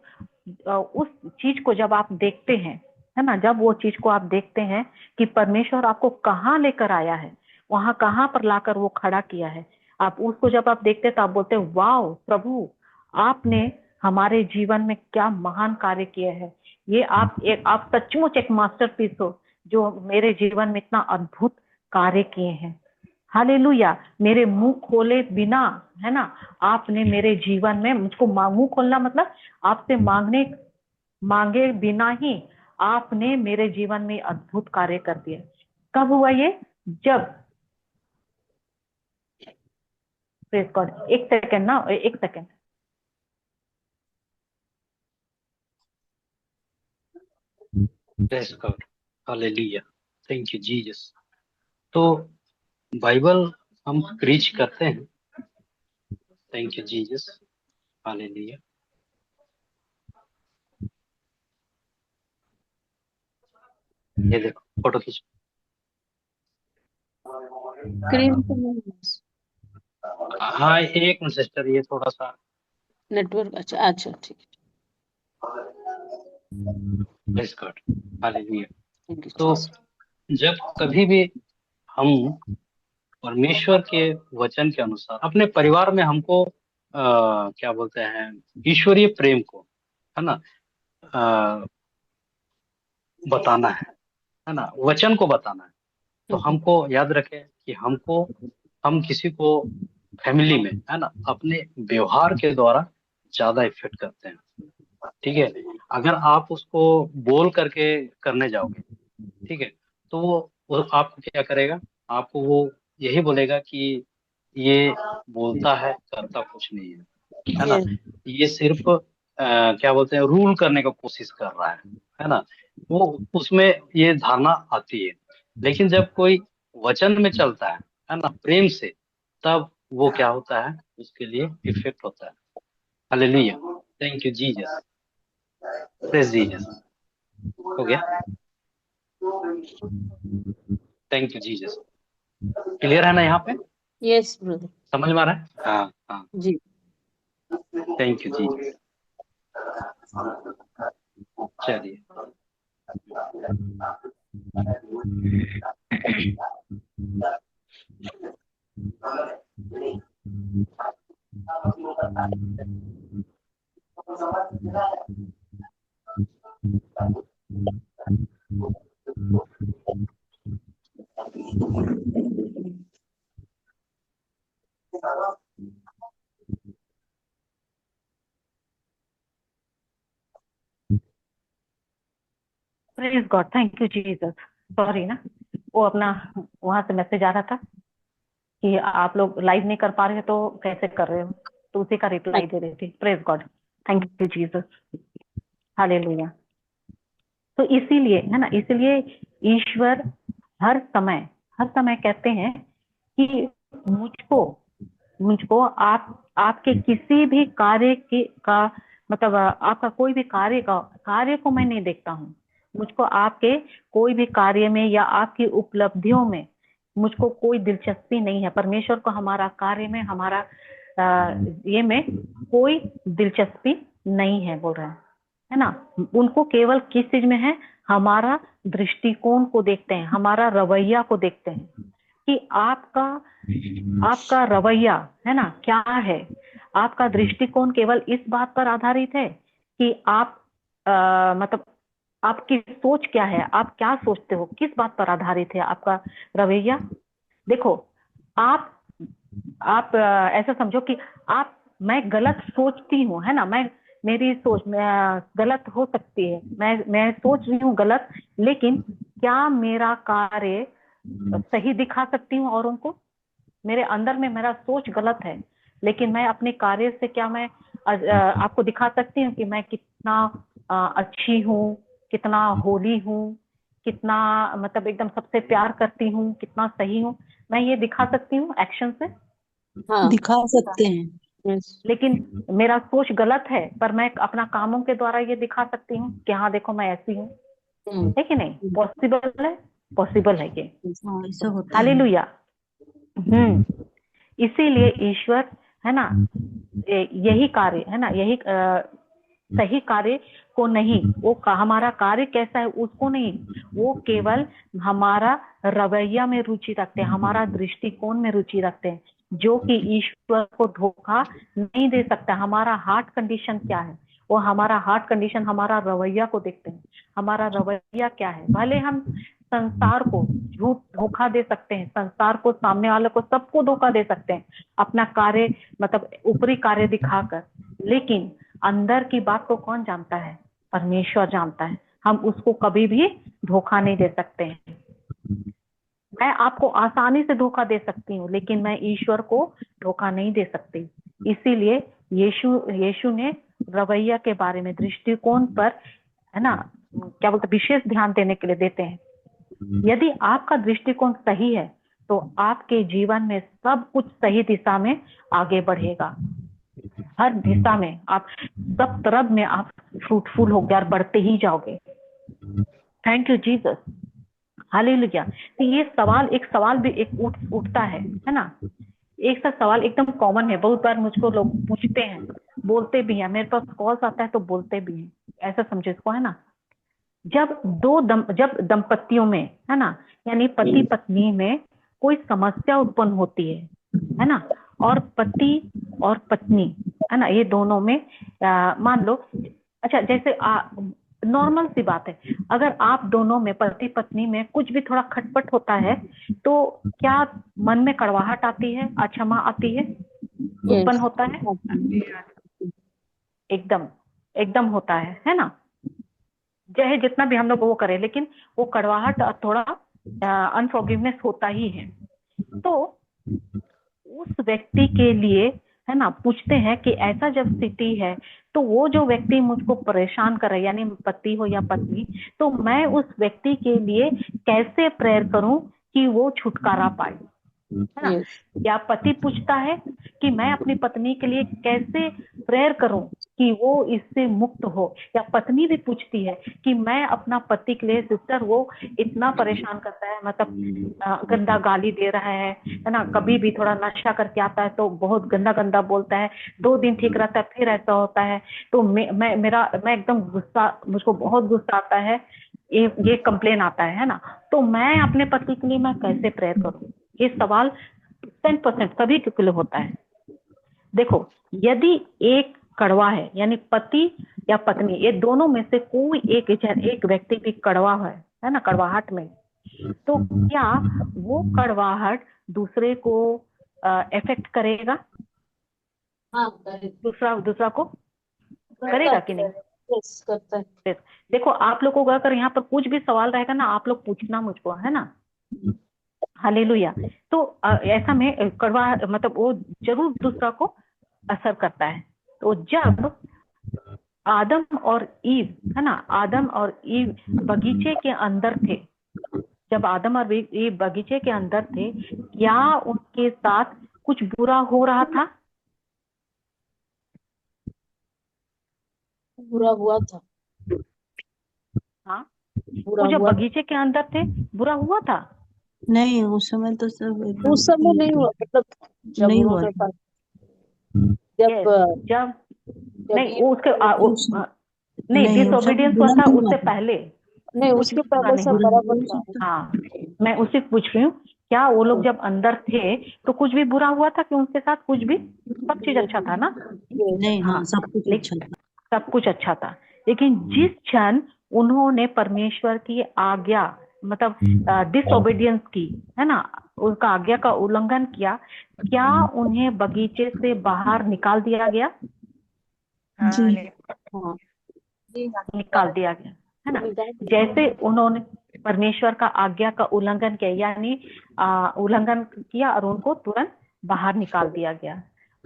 उस चीज को जब आप देखते हैं, है ना, जब वो चीज को आप देखते हैं कि परमेश्वर आपको कहाँ लेकर आया है, वहां कहाँ पर लाकर वो खड़ा किया है, आप उसको जब आप देखते हैं तो आप बोलते हैं वाह प्रभु, आपने हमारे जीवन में क्या महान कार्य किया है, ये आप सचमुच एक मास्टरपीस हो जो मेरे जीवन में इतना अद्भुत कार्य किए हैं। हालेलुया। मेरे मुंह खोले बिना, है ना, आपने मेरे जीवन में मुझको मुंह खोलना मतलब आपसे मांगे बिना ही आपने मेरे जीवन में अद्भुत कार्य कर दिया। कब हुआ ये? जब प्रेज गॉड। एक सेकंड ना, एक second. Praise God, hallelujah, thank you Jesus. तो बाइबल हम प्रीच करते हैं, थैंक यू जीसस, हालेलुया। ये देखो फोटो खींच। स्क्रीन पे नहीं है। हाँ एक मिनट सिस्टर, ये थोड़ा सा नेटवर्क, अच्छा अच्छा ठीक है। Praise God, hallelujah. Thank you तो जीसस। जब कभी भी हम परमेश्वर के वचन के अनुसार अपने परिवार में हमको क्या बोलते हैं, ईश्वरीय प्रेम को, है ना, बताना है ना, वचन को बताना है, तो हमको याद रखें कि हम किसी को फैमिली में, है ना, अपने व्यवहार के द्वारा ज्यादा इफेक्ट करते हैं। ठीक है, अगर आप उसको बोल करके करने जाओगे, ठीक है, तो वो आपको क्या करेगा, आपको वो यही बोलेगा कि ये बोलता है करता कुछ नहीं है ना, ये सिर्फ क्या बोलते हैं, रूल करने का कोशिश कर रहा है ना, वो उसमें ये धारणा आती है। लेकिन जब कोई वचन में चलता है ना, प्रेम से, तब वो क्या होता है, उसके लिए इफेक्ट होता है। Hallelujah, thank you Jesus, praise Jesus. हो गया, थैंक यू जीसस। क्लियर है ना यहाँ पे, यस ब्रदर। समझ में आ रहा है? हाँ हाँ, जी। Thank you Jesus. चलिए, praise God, thank you Jesus. Sorry ना, वो अपना वहां से मैसेज आ रहा था कि आप लोग लाइव नहीं कर पा रहे हो तो कैसे कर रहे हो, तो उसी का रिप्लाई दे रही थी। Praise God, thank you Jesus, hallelujah. तो इसीलिए है ना, इसीलिए ईश्वर हर समय कहते हैं कि मुझको मुझको आपके किसी भी कार्य का मतलब आपका कोई भी कार्य को मैं नहीं देखता हूँ। मुझको आपके कोई भी कार्य में या आपकी उपलब्धियों में मुझको कोई दिलचस्पी नहीं है। परमेश्वर को हमारा कार्य में, हमारा ये में कोई दिलचस्पी नहीं है, बोल रहे हैं, है ना। उनको केवल किस चीज में है, हमारा दृष्टिकोण को देखते हैं, हमारा रवैया को देखते हैं कि आपका रवैया है ना क्या है। आपका दृष्टिकोण केवल इस बात पर आधारित है कि आप मतलब आपकी सोच क्या है, आप क्या सोचते हो, किस बात पर आधारित है आपका रवैया। देखो, आप ऐसा समझो कि मैं गलत सोचती हूँ, है ना, मेरी सोच गलत हो सकती है, मैं सोच रही हूँ गलत, लेकिन क्या मेरा कार्य सही दिखा सकती हूँ औरों को। मेरे अंदर में मेरा सोच गलत है, लेकिन मैं अपने कार्य से क्या मैं आपको दिखा सकती हूँ कि मैं कितना अच्छी हूँ, कितना होली हूँ, कितना मतलब एकदम सबसे प्यार करती हूँ, कितना सही हूँ। मैं ये दिखा सकती हूँ एक्शन से, हाँ दिखा सकते हैं। यस। लेकिन मेरा सोच गलत है, पर मैं अपना कामों के द्वारा ये दिखा सकती हूँ कि हाँ देखो मैं ऐसी हूँ, है कि नहीं। पॉसिबल है, पॉसिबल है ये। हाँ, ऐसा होता है। हालेलुया। इसीलिए ईश्वर है ना, यही कार्य है ना, यही सही कार्य को नहीं, वो हमारा कार्य कैसा है उसको नहीं, वो केवल हमारा रवैया में रुचि रखते हैं, हमारा दृष्टिकोण में रुचि रखते हैं, जो कि ईश्वर को धोखा नहीं दे सकता। हमारा हार्ट कंडीशन क्या है, वो हमारा हार्ट कंडीशन हमारा रवैया को देखते हैं। हमारा रवैया क्या है, भले हम संसार को झूठ धोखा दे सकते हैं, संसार को, सामने वाले को, सबको धोखा दे सकते हैं अपना कार्य मतलब ऊपरी कार्य दिखाकर, लेकिन अंदर की बात को कौन जानता है, परमेश्वर जानता है। हम उसको कभी भी धोखा नहीं दे सकते हैं। मैं आपको आसानी से धोखा दे सकती हूँ, लेकिन मैं ईश्वर को धोखा नहीं दे सकती। इसीलिए यीशु ने रवैया के बारे में, दृष्टिकोण पर, है ना, क्या बोलते, विशेष ध्यान देने के लिए देते हैं। यदि आपका दृष्टिकोण सही है तो आपके जीवन में सब कुछ सही दिशा में आगे बढ़ेगा। हर दिशा में आप, सब तरफ में आप फ्रूटफुल होगे और बढ़ते ही जाओगे। Thank you Jesus, hallelujah. तो ये एक सवाल भी एक उठता है ना। एक सा सवाल एकदम कॉमन है, बहुत बार मुझको लोग पूछते हैं, बोलते भी हैं, मेरे पास कॉल्स आता है तो बोलते भी हैं, ऐसा समझे इसको, है ना। जब जब दंपतियों में, है ना, यानी पति पत्नी में कोई समस्या उत्पन्न होती है ना, और पति और पत्नी, है ना, ये दोनों में मान लो, अच्छा जैसे नॉर्मल सी बात है, अगर आप दोनों में, पति पत्नी में कुछ भी थोड़ा खटपट होता है तो क्या मन में कड़वाहट आती है, अक्षमा आती है, उत्पन्न होता है? एकदम होता है ना। चाहे जितना भी हम लोग वो करें, लेकिन वो कड़वाहट, थोड़ा अनफॉरगिवनेस होता ही है। तो उस व्यक्ति के लिए, है ना, पूछते हैं कि ऐसा जब स्थिति है तो वो जो व्यक्ति मुझको परेशान कर रहा है, यानी पति हो या पत्नी, तो मैं उस व्यक्ति के लिए कैसे प्रेयर करूं कि वो छुटकारा पाए, है ना। या पति पूछता है कि मैं अपनी पत्नी के लिए कैसे प्रेयर करूं कि वो इससे मुक्त हो, या पत्नी भी पूछती है कि मैं अपना पति के लिए, सिस्टर वो इतना परेशान करता है, मतलब गंदा गाली दे रहा है ना, कभी भी थोड़ा नशा करके आता है तो बहुत गंदा बोलता है, 2 दिन ठीक रहता है फिर ऐसा होता है, तो मैं एकदम गुस्सा, मुझको बहुत गुस्सा आता है, ये कंप्लेन आता है ना, तो मैं अपने पति के लिए मैं कैसे प्रेयर करूं? ये सवाल 10% सभी के लिए होता है। देखो, यदि एक कड़वा है, यानी पति या पत्नी, ये दोनों में से कोई एक व्यक्ति भी कड़वा है ना, कड़वाहट में, तो क्या वो कड़वाहट दूसरे को इफेक्ट करेगा? हाँ, दूसरा को करेगा कि नहीं? करता है। देखो, आप लोगों को अगर यहाँ पर कुछ भी सवाल रहेगा ना, आप लोग पूछना मुझको, है ना। हालेलुया। तो ऐसा में कड़वा, मतलब वो जरूर दूसरा को असर करता है। तो जब आदम और ईव, है ना, आदम और ईव बगीचे के अंदर थे, जब आदम और ईव बगीचे के अंदर थे, क्या उनके साथ कुछ बुरा हो रहा था? बुरा हुआ था। हाँ, वो जब बगीचे के अंदर थे बुरा हुआ था? नहीं, उस समय तो सब उस समय नहीं हुआ, मतलब जब नहीं हुआ उन्होंने था। जब नहीं, उसके नहीं, नहीं, डिसओबीडियंस हुआ था उससे पहले? नहीं, उसके पहले सब बराबर था। हाँ, मैं उसी पूछ रही हूँ, क्या वो लोग जब अंदर थे तो कुछ भी बुरा हुआ था कि उनके साथ कुछ भी, सब चीज अच्छा था ना? नहीं, हाँ, सब कुछ अच्छा था। सब कुछ अच्छा था, लेकिन जिस क्षण उन्होंने परमेश्वर की आज्ञा, मतलब डिसओबीडियंस की, है ना, उसका आज्ञा का उल्लंघन किया, क्या उन्हें बगीचे से बाहर निकाल दिया गया? जी, हाँ, निकाल दिया गया, है ना। जैसे उन्होंने परमेश्वर का आज्ञा का उल्लंघन किया, यानी उल्लंघन किया और उनको तुरंत बाहर निकाल दिया गया।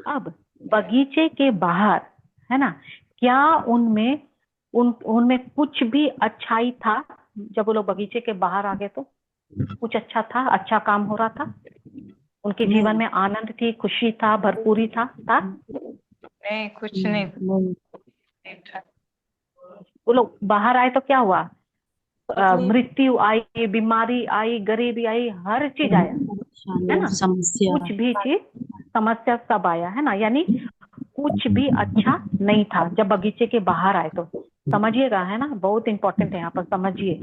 अब बगीचे के बाहर, है ना, क्या उनमें कुछ भी अच्छाई था? जब वो लोग बगीचे के बाहर आ गए तो कुछ अच्छा था, अच्छा काम हो रहा था, उनके जीवन में आनंद थी, खुशी था, भरपूरी था? नहीं, कुछ नहीं था। वो लोग बाहर आए तो क्या हुआ? मृत्यु आई, बीमारी आई, गरीबी आई, हर चीज आया, है ना, कुछ भी चीज, समस्या सब आया, है ना, यानी कुछ भी अच्छा नहीं था जब बगीचे के बाहर आए तो। समझिएगा, है ना, बहुत इंपॉर्टेंट है यहाँ पर, समझिए।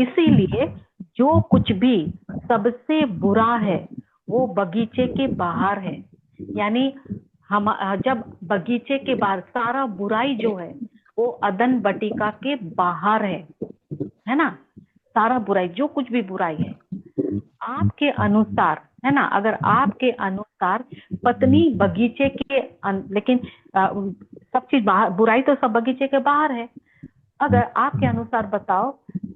इसीलिए जो कुछ भी सबसे बुरा है वो बगीचे के बाहर है, यानी हम जब बगीचे के बाहर, सारा बुराई जो है वो अदन बटिका के बाहर है ना, सारा बुराई, जो कुछ भी बुराई है आपके अनुसार, है ना, अगर आपके अनुसार पत्नी बगीचे के लेकिन सब चीज बाहर, बुराई तो सब बगीचे के बाहर है, अगर आपके अनुसार बताओ,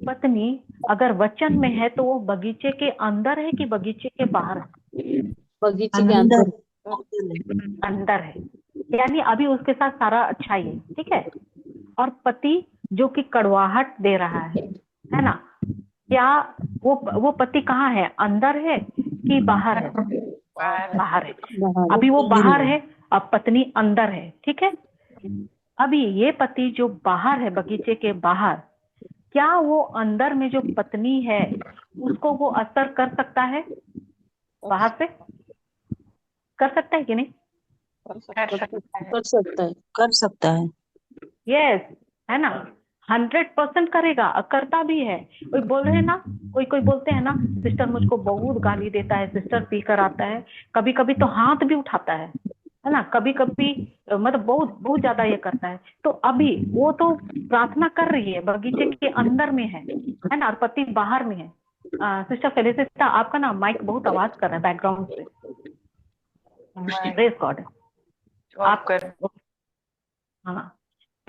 पत्नी अगर वचन में है तो वो बगीचे के अंदर है कि बगीचे के बाहर है? बगीचे के अंदर। अंदर है, यानी अभी उसके साथ सारा अच्छाई है, ठीक है। और पति जो कि कड़वाहट दे रहा है ना, क्या वो पति कहाँ है, अंदर है कि बाहर है? बाहर है। अभी वो बाहर है, अब पत्नी अंदर है, ठीक है। अभी ये पति जो बाहर है, बगीचे के बाहर, क्या वो अंदर में जो पत्नी है उसको वो असर कर सकता है? बाहर से कर सकता है कि नहीं? कर सकता है। यस, है ना, 100% करेगा, करता भी है। कोई बोल रहे हैं ना, कोई बोलते हैं ना, सिस्टर मुझको बहुत गाली देता है, सिस्टर पी कर आता है, कभी कभी तो हाथ भी उठाता है ना, कभी कभी मतलब बहुत बहुत ज्यादा ये करता है। तो अभी वो तो प्रार्थना कर रही है, बगीचे के अंदर में है ना, और पति बाहर में है। सिस्टर फेलिसिटा, आपका ना माइक बहुत आवाज कर रहा है बैकग्राउंड से। Praise God. आप कर, हाँ,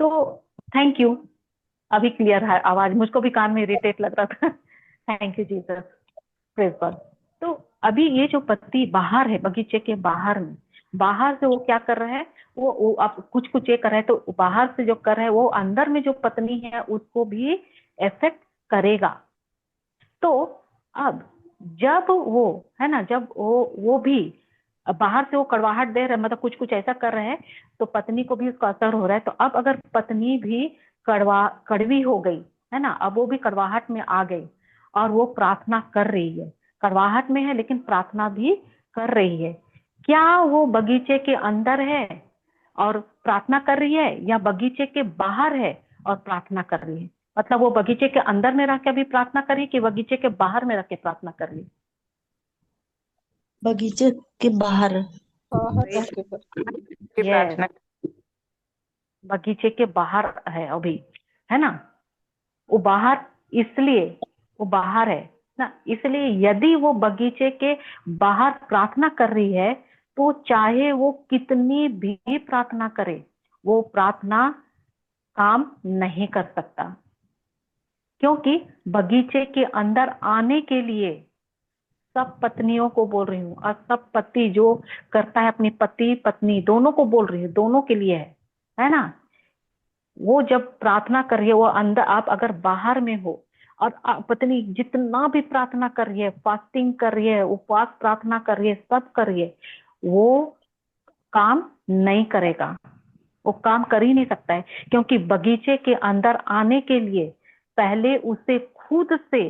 तो थैंक यू, अभी क्लियर है आवाज, मुझको भी कान में इरिटेट लग रहा था। Thank you Jesus, praise God. तो अभी ये जो पति बाहर है, बगीचे के बाहर में, बाहर से वो क्या कर रहा है, वो आप कुछ कुछ ये कर रहा है, तो बाहर से जो कर रहा है वो अंदर में जो पत्नी है उसको भी इफेक्ट करेगा। तो अब जब वो है ना, जब वो भी बाहर से वो कड़वाहट दे रहे, मतलब कुछ कुछ ऐसा कर रहे हैं, तो पत्नी को भी उसका असर हो रहा है। तो अब अगर पत्नी भी कड़वी हो गई है ना, अब वो भी कड़वाहट में आ गई और वो प्रार्थना कर रही है, कड़वाहट में है लेकिन प्रार्थना भी कर रही है, क्या वो बगीचे के अंदर है और प्रार्थना कर रही है, या बगीचे के बाहर है और प्रार्थना कर रही है? मतलब वो बगीचे के अंदर में रह के भी प्रार्थना कर रही है कि बगीचे के बाहर में रह के प्रार्थना कर रही है? बगीचे के बाहर। Yes, बगीचे के बाहर है अभी, है ना। वो बाहर इसलिए, वो बाहर है ना, इसलिए यदि वो बगीचे के बाहर प्रार्थना कर रही है, तो चाहे वो कितनी भी प्रार्थना करे, वो प्रार्थना काम नहीं कर सकता, क्योंकि बगीचे के अंदर आने के लिए, सब पत्नियों को बोल रही हूँ, और सब पति जो करता है अपनी पति पत्नी दोनों को बोल रही हूँ, दोनों के लिए है ना। वो जब प्रार्थना कर रही है, वो अंदर, आप अगर बाहर में हो और पत्नी जितना भी प्रार्थना कर रही है, फास्टिंग कर रही है, उपवास प्रार्थना कर रही है, सब कर रही है, वो काम नहीं करेगा, वो काम कर ही नहीं सकता है। क्योंकि बगीचे के अंदर आने के लिए पहले उसे खुद से,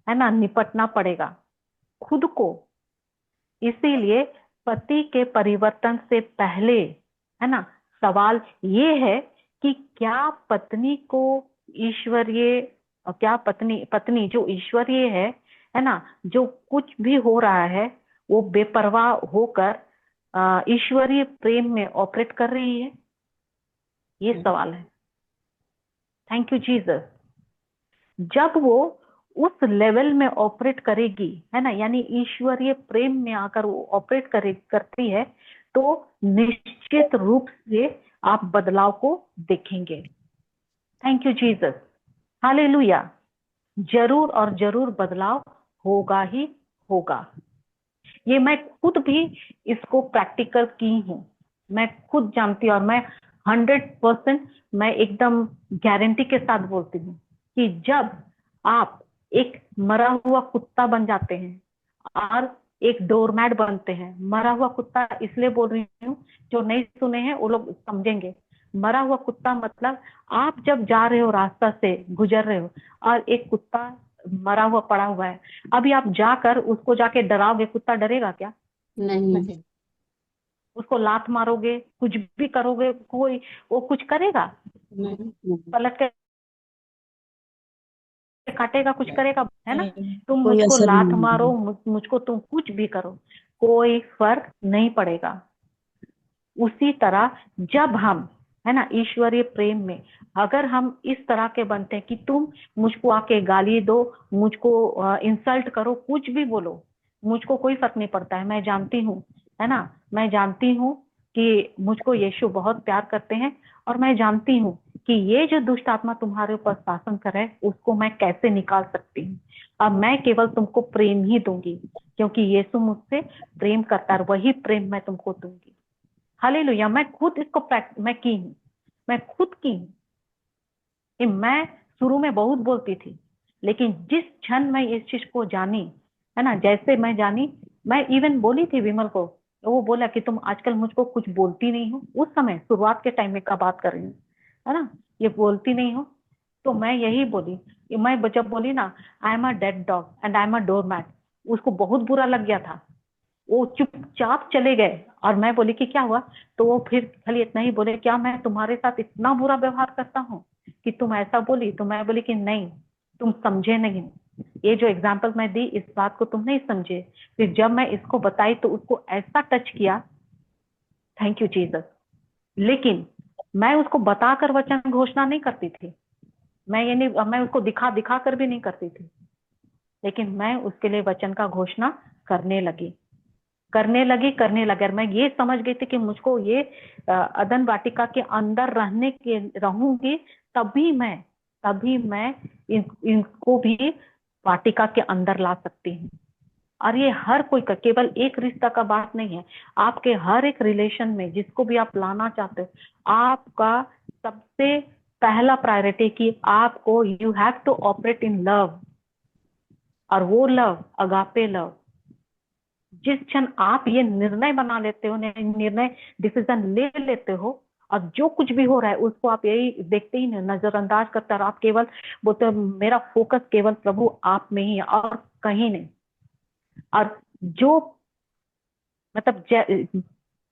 है ना, निपटना पड़ेगा, खुद को। इसीलिए पति के परिवर्तन से पहले, है ना, सवाल ये है कि क्या पत्नी को ईश्वरीय, क्या पत्नी जो ईश्वरीय है ना, जो कुछ भी हो रहा है वो बेपरवाह होकर ईश्वरीय प्रेम में ऑपरेट कर रही है? ये सवाल है। Thank you Jesus. जब वो उस लेवल में ऑपरेट करेगी, है ना, यानी ईश्वरीय प्रेम में आकर वो ऑपरेट करती है, तो निश्चित रूप से आप बदलाव को देखेंगे। Thank you Jesus, hallelujah. जरूर और जरूर बदलाव होगा ही होगा। ये मैं खुद भी इसको प्रैक्टिकल की हूँ, मैं खुद जानती हूँ, और मैं 100% मैं एकदम गारंटी के साथ बोलती हूँ कि जब आप एक मरा हुआ कुत्ता बन जाते हैं और एक डोरमैट बनते हैं, मरा हुआ कुत्ता इसलिए बोल रही हूँ, जो नहीं सुने हैं वो लोग समझेंगे। मरा हुआ कुत्ता मतलब आप जब जा रहे हो, रास्ता से गुजर रहे हो और एक कुत्ता मरा हुआ पड़ा हुआ है, अभी आप जाकर उसको जाके डराओगे, कुत्ता डरेगा क्या? नहीं। उसको लात मारोगे, कुछ भी करोगे, कोई वो कुछ करेगा? पलट के काटेगा, कुछ करेगा, है ना। तुम कोई मुझको असर लात नहीं मारो, होगा। मुझको तुम कुछ भी करो, कोई फर्क नहीं पड़ेगा। उसी तरह जब हम, है ना, ईश्वरीय प्रेम में अगर हम इस तरह के बनते हैं कि तुम मुझको आके गाली दो, मुझको इंसल्ट करो, कुछ भी बोलो, मुझको कोई फर्क नहीं पड़ता है। मैं जानती हूँ, है ना, मैं जानती हूँ कि मुझको यीशु बहुत प्यार करते हैं, और मैं जानती हूँ कि ये जो दुष्ट आत्मा तुम्हारे ऊपर शासन करे उसको मैं कैसे निकाल सकती हूँ। अब मैं केवल तुमको प्रेम ही दूंगी, क्योंकि यीशु मुझसे प्रेम करता है, वही प्रेम मैं तुमको दूंगी। हालेलुया। मैं खुद इसको मैं की हूँ, मैं खुद की हूँ। मैं शुरू में बहुत बोलती थी, लेकिन जिस क्षण मैं इस चीज को जानी, है ना, जैसे मैं जानी, मैं इवन बोली थी विमल को, तो वो बोला कि तुम आजकल मुझको कुछ बोलती नहीं हो। उस समय शुरुआत के टाइम में का बात कर रही हूँ, है ना, ये बोलती नहीं हो। तो मैं यही बोली, मैं जब बोली ना I am a dead dog and I am a door mat, उसको बहुत बुरा लग गया था। वो चुपचाप चले गए और मैं बोली कि क्या हुआ, तो वो फिर खाली इतना ही बोले, क्या मैं तुम्हारे साथ इतना बुरा व्यवहार करता हूँ कि तुम ऐसा बोली? तो मैं बोली कि नहीं, तुम समझे नहीं, ये जो एग्जाम्पल मैं दी इस बात को तुम नहीं समझे। फिर जब मैं इसको बताई तो उसको ऐसा टच किया, थैंक यू जीसस। लेकिन मैं उसको बताकर वचन घोषणा नहीं करती थी, मैं ये नहीं, मैं उसको दिखा दिखा कर भी नहीं करती थी, लेकिन मैं उसके लिए वचन का घोषणा करने लगी। और मैं ये समझ गई थी कि मुझको ये अदन वाटिका के अंदर रहूंगी, तभी मैं इनको भी वाटिका के अंदर ला सकती हूँ। और ये हर कोई का, केवल एक रिश्ता का बात नहीं है, आपके हर एक रिलेशन में जिसको भी आप लाना चाहते हो, आपका सबसे पहला प्रायोरिटी कि आपको you have to operate in love, और वो लव अगापे लव। जिस क्षण आप ये निर्णय बना लेते हो, निर्णय डिसीजन ले लेते हो, और जो कुछ भी हो रहा है उसको आप यही देखते ही नजरअंदाज करते हो, आप केवल बोलते हो मेरा फोकस केवल प्रभु आप में ही है और कहीं नहीं। और जो मतलब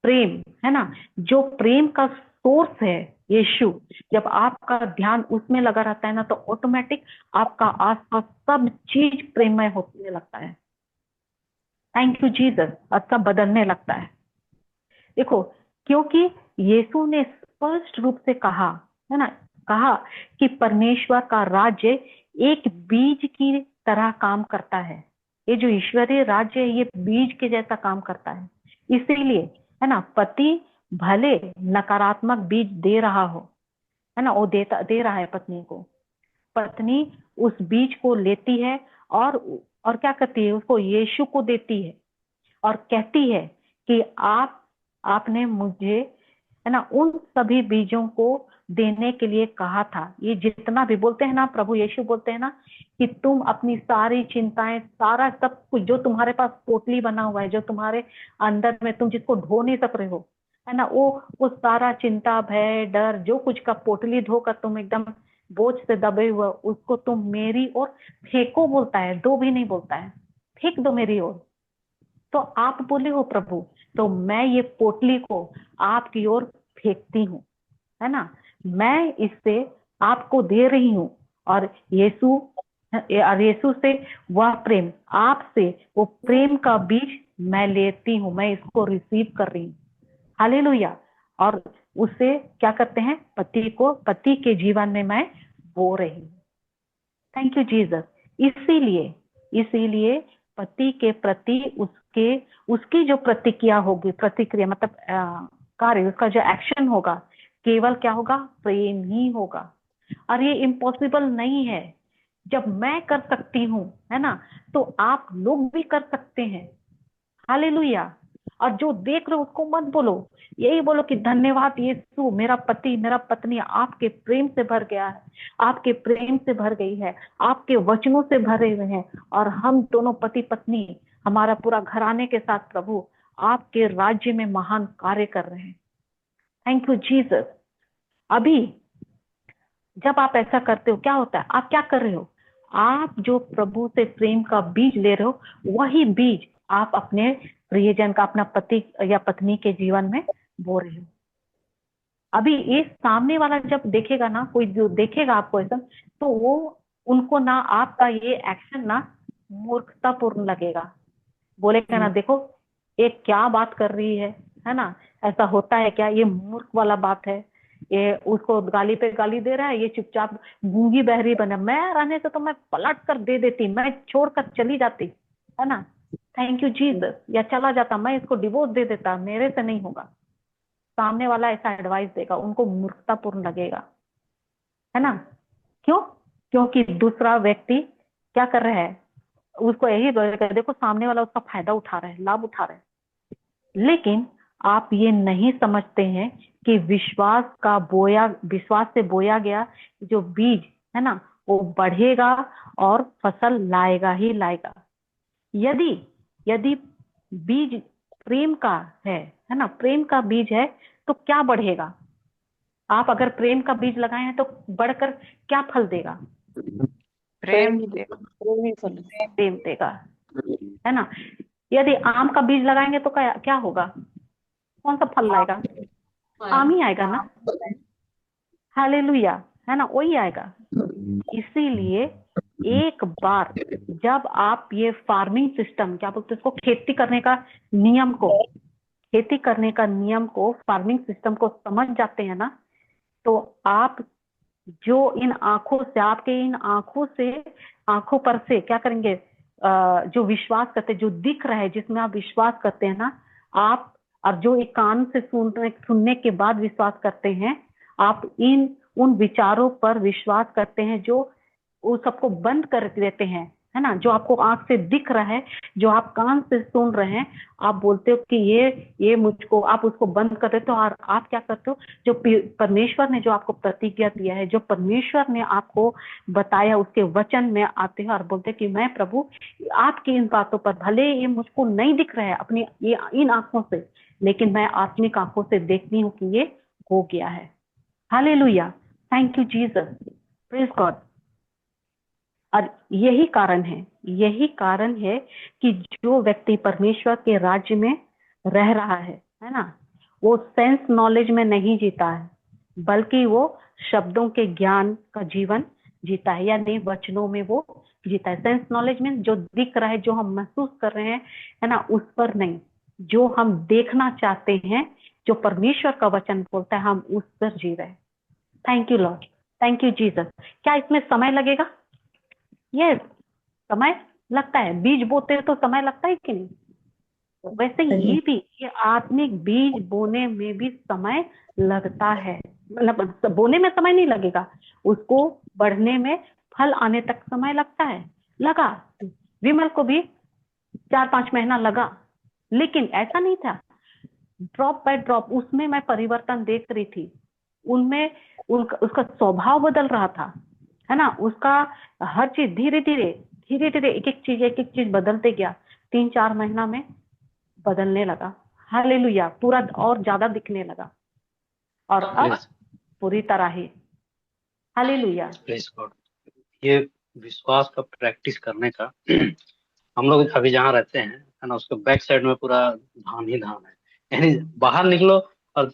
प्रेम है ना, जो प्रेम का सोर्स है यीशु, जब आपका ध्यान उसमें लगा रहता है ना, तो ऑटोमेटिक आपका आसपास सब चीज प्रेममय होने लगता है। Thank you Jesus. और सब बदलने लगता है। देखो, क्योंकि यीशु ने स्पष्ट रूप से कहा, है ना, कहा कि परमेश्वर का राज्य एक बीज की तरह काम करता है। ये जो ईश्वरीय राज्य है, ये बीज के जैसा काम करता है। इसीलिए, है ना, पति भले नकारात्मक बीज दे रहा हो, है ना, वो दे रहा है पत्नी को, पत्नी उस बीज को लेती है और क्या करती है, उसको यीशु को देती है और कहती है कि आपने मुझे, है ना, उन सभी बीजों को देने के लिए कहा था। ये जितना भी बोलते हैं ना, प्रभु यीशु बोलते हैं ना कि तुम अपनी सारी चिंताएं, सारा सब कुछ जो तुम्हारे पास पोटली बना हुआ है, जो तुम्हारे अंदर में तुम जिसको ढो नहीं सक रहे हो, है ना, वो सारा चिंता, भय, डर, जो कुछ का पोटली धोकर तुम एकदम बोझ से दबे हुए, उसको तुम मेरी ओर फेंको बोलता है, दो भी नहीं बोलता है, फेंक दो मेरी ओर। तो आप बोले हो प्रभु, तो मैं ये पोटली को आपकी ओर फेंकती हूँ, है ना, मैं इससे आपको दे रही हूँ। और यीशु से वह प्रेम, आपसे वो प्रेम का बीज मैं लेती हूँ, मैं इसको रिसीव कर रही हूँ। हालेलुया। और उससे क्या करते हैं, पति के जीवन में मैं बो रही हूँ। Thank you Jesus. इसीलिए पति के प्रति उसकी जो प्रतिक्रिया मतलब कार्य, उसका जो एक्शन होगा, केवल क्या होगा, प्रेम ही होगा। और ये इम्पॉसिबल नहीं है। जब मैं कर सकती हूँ, है ना, तो आप लोग भी कर सकते हैं। हालेलुया। और जो देख रहे हो उसको मत बोलो, यही बोलो कि धन्यवाद यीशु, मेरा पति, मेरा पत्नी आपके प्रेम से भर गया है, आपके प्रेम से भर गई है, आपके वचनों से भरे हुए हैं, और हम दोनों पति पत्नी, हमारा पूरा घराने के साथ प्रभु आपके राज्य में महान कार्य कर रहे हैं। Thank you Jesus. अभी जब आप ऐसा करते हो, क्या होता है, आप क्या कर रहे हो, आप जो प्रभु से प्रेम का बीज ले रहे हो, वही बीज आप अपने प्रियजन का, अपना पति या पत्नी के जीवन में बो रहे हो। अभी ये सामने वाला जब देखेगा ना, कोई जो देखेगा आपको ऐसा, तो वो उनको ना आपका ये एक्शन ना मूर्खतापूर्ण लगेगा, बोलेगा ना, देखो ये क्या बात कर रही है ना, ऐसा होता है क्या, ये मूर्ख वाला बात है, ये उसको गाली पे गाली दे रहा है, ये चुपचाप गूंगी बहरी बने। मैं रहने से तो मैं पलट कर दे देती, मैं छोड़कर चली जाती, है ना, थैंक यू जीसस, या चला जाता, मैं इसको डिवोर्स दे देता, मेरे से नहीं होगा। सामने वाला ऐसा एडवाइस देगा, उनको मूर्खतापूर्ण लगेगा, है ना। क्यों? क्योंकि दूसरा व्यक्ति क्या कर रहा है, उसको यही बोलेगा, देखो सामने वाला उसका फायदा उठा रहा है, लाभ उठा रहा है। लेकिन आप ये नहीं समझते हैं कि विश्वास से बोया गया जो बीज है ना, वो बढ़ेगा और फसल लाएगा ही लाएगा। यदि यदि बीज प्रेम का है ना, प्रेम का बीज है, तो क्या बढ़ेगा? आप अगर प्रेम का बीज लगाए हैं तो बढ़कर क्या फल देगा? प्रेम प्रेम ही फल। प्रेम देगा, है ना। यदि आम का बीज लगाएंगे तो क्या क्या होगा? कौन सा फल लाएगा? आम ही आएगा ना। हालेलुया, है ना, वही आएगा। इसीलिए एक बार जब आप ये फार्मिंग सिस्टम, क्या बोलते हैं इसको, खेती करने का नियम को, फार्मिंग सिस्टम को समझ जाते हैं ना, तो आप जो इन आंखों से, आपके इन आंखों पर से क्या करेंगे? जो विश्वास करते, जो दिख रहा है, जिसमें आप विश्वास करते हैं ना, आप, और जो एक कान से सुनने के बाद विश्वास करते हैं, आप उन विचारों पर विश्वास करते हैं जो वो सबको बंद कर देते हैं, है ना। जो आपको आंख से दिख रहा है, जो आप कान से सुन रहे हैं, आप बोलते हो कि ये मुझको, आप उसको बंद कर देते हो, और आप क्या करते हो? जो परमेश्वर ने जो आपको प्रतिज्ञा दिया है, जो परमेश्वर ने आपको बताया, उसके वचन में आते हैं और बोलते हैं कि मैं प्रभु आपकी इन बातों पर, भले ये मुझको नहीं दिख रहा है अपनी इन आंखों से, लेकिन मैं आत्मिक आंखों से देखती हूँ कि ये हो गया है। Hallelujah, thank you Jesus, praise God. और यही कारण है कि जो व्यक्ति परमेश्वर के राज्य में रह रहा है ना, वो सेंस नॉलेज में नहीं जीता है, बल्कि वो शब्दों के ज्ञान का जीवन जीता है, यानी वचनों में वो जीता है। सेंस नॉलेज में जो दिख रहा है, जो हम महसूस कर रहे हैं, है ना, उस पर नहीं। जो हम देखना चाहते हैं, जो परमेश्वर का वचन बोलता है, हम उस पर जी रहे हैं। Thank you Lord, thank you Jesus. क्या इसमें समय लगेगा? यस, समय लगता है। बीज बोते हैं तो समय लगता है कि नहीं? वैसे ये आत्मिक बीज बोने में भी समय लगता है। मतलब बोने में समय नहीं लगेगा, उसको बढ़ने में, फल आने तक समय लगता है। लगा, विमल को भी 4-5 महीना लगा, लेकिन ऐसा नहीं था। ड्रॉप बाय ड्रॉप उसमें मैं परिवर्तन देख रही थी। उनमें उसका स्वभाव बदल रहा था, है ना। उसका हर चीज धीरे धीरे एक एक चीज बदलते गया। 3-4 महीना में बदलने लगा। हालेलुया, पूरा और ज्यादा दिखने लगा, और अब पूरी तरह ही। Hallelujah, praise God. ये विश्वास का प्रैक्टिस करने का हम लोग अभी जहाँ रहते हैं, है ना, उसके बैक साइड में पूरा धान ही धान है। यानी बाहर निकलो और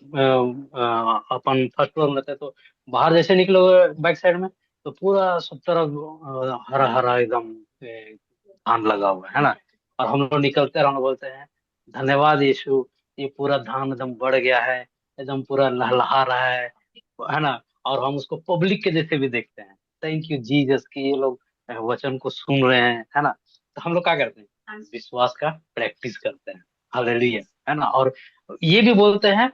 अपन फर्स्ट फ्लोर में रहते हैं, तो बाहर जैसे निकलो बैक साइड में, तो पूरा सब तरफ हरा हरा एकदम धान लगा हुआ है ना। और हम लोग निकलते हैं और हम लोग बोलते हैं धन्यवाद यीशु, ये पूरा धान एकदम बढ़ गया है, एकदम पूरा लहलहा रहा है ना। और हम उसको पब्लिक के जैसे भी देखते हैं। थैंक यू जीसस कि ये लोग वचन को सुन रहे हैं, है ना। तो हम लोग क्या करते हैं? विश्वास का प्रैक्टिस करते हैं। हालेलुया, है ना। और ये भी बोलते हैं,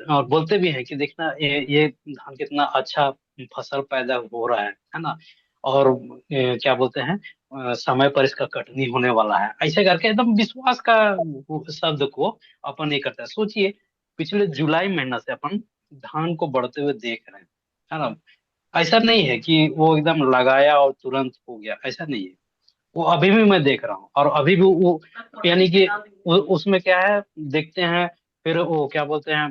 और बोलते भी हैं कि देखना ये धान कितना अच्छा फसल पैदा हो रहा है ना। और क्या बोलते हैं, समय पर इसका कटनी होने वाला है, ऐसे करके एकदम विश्वास का वो शब्द को अपन ये करते हैं। सोचिए, पिछले जुलाई महीना से अपन धान को बढ़ते हुए देख रहे हैं, है ना। ऐसा नहीं है कि वो एकदम लगाया और तुरंत हो गया, ऐसा नहीं है। वो अभी भी मैं देख रहा हूँ, और अभी भी वो, यानी कि उसमें क्या है, देखते हैं, फिर वो क्या बोलते हैं,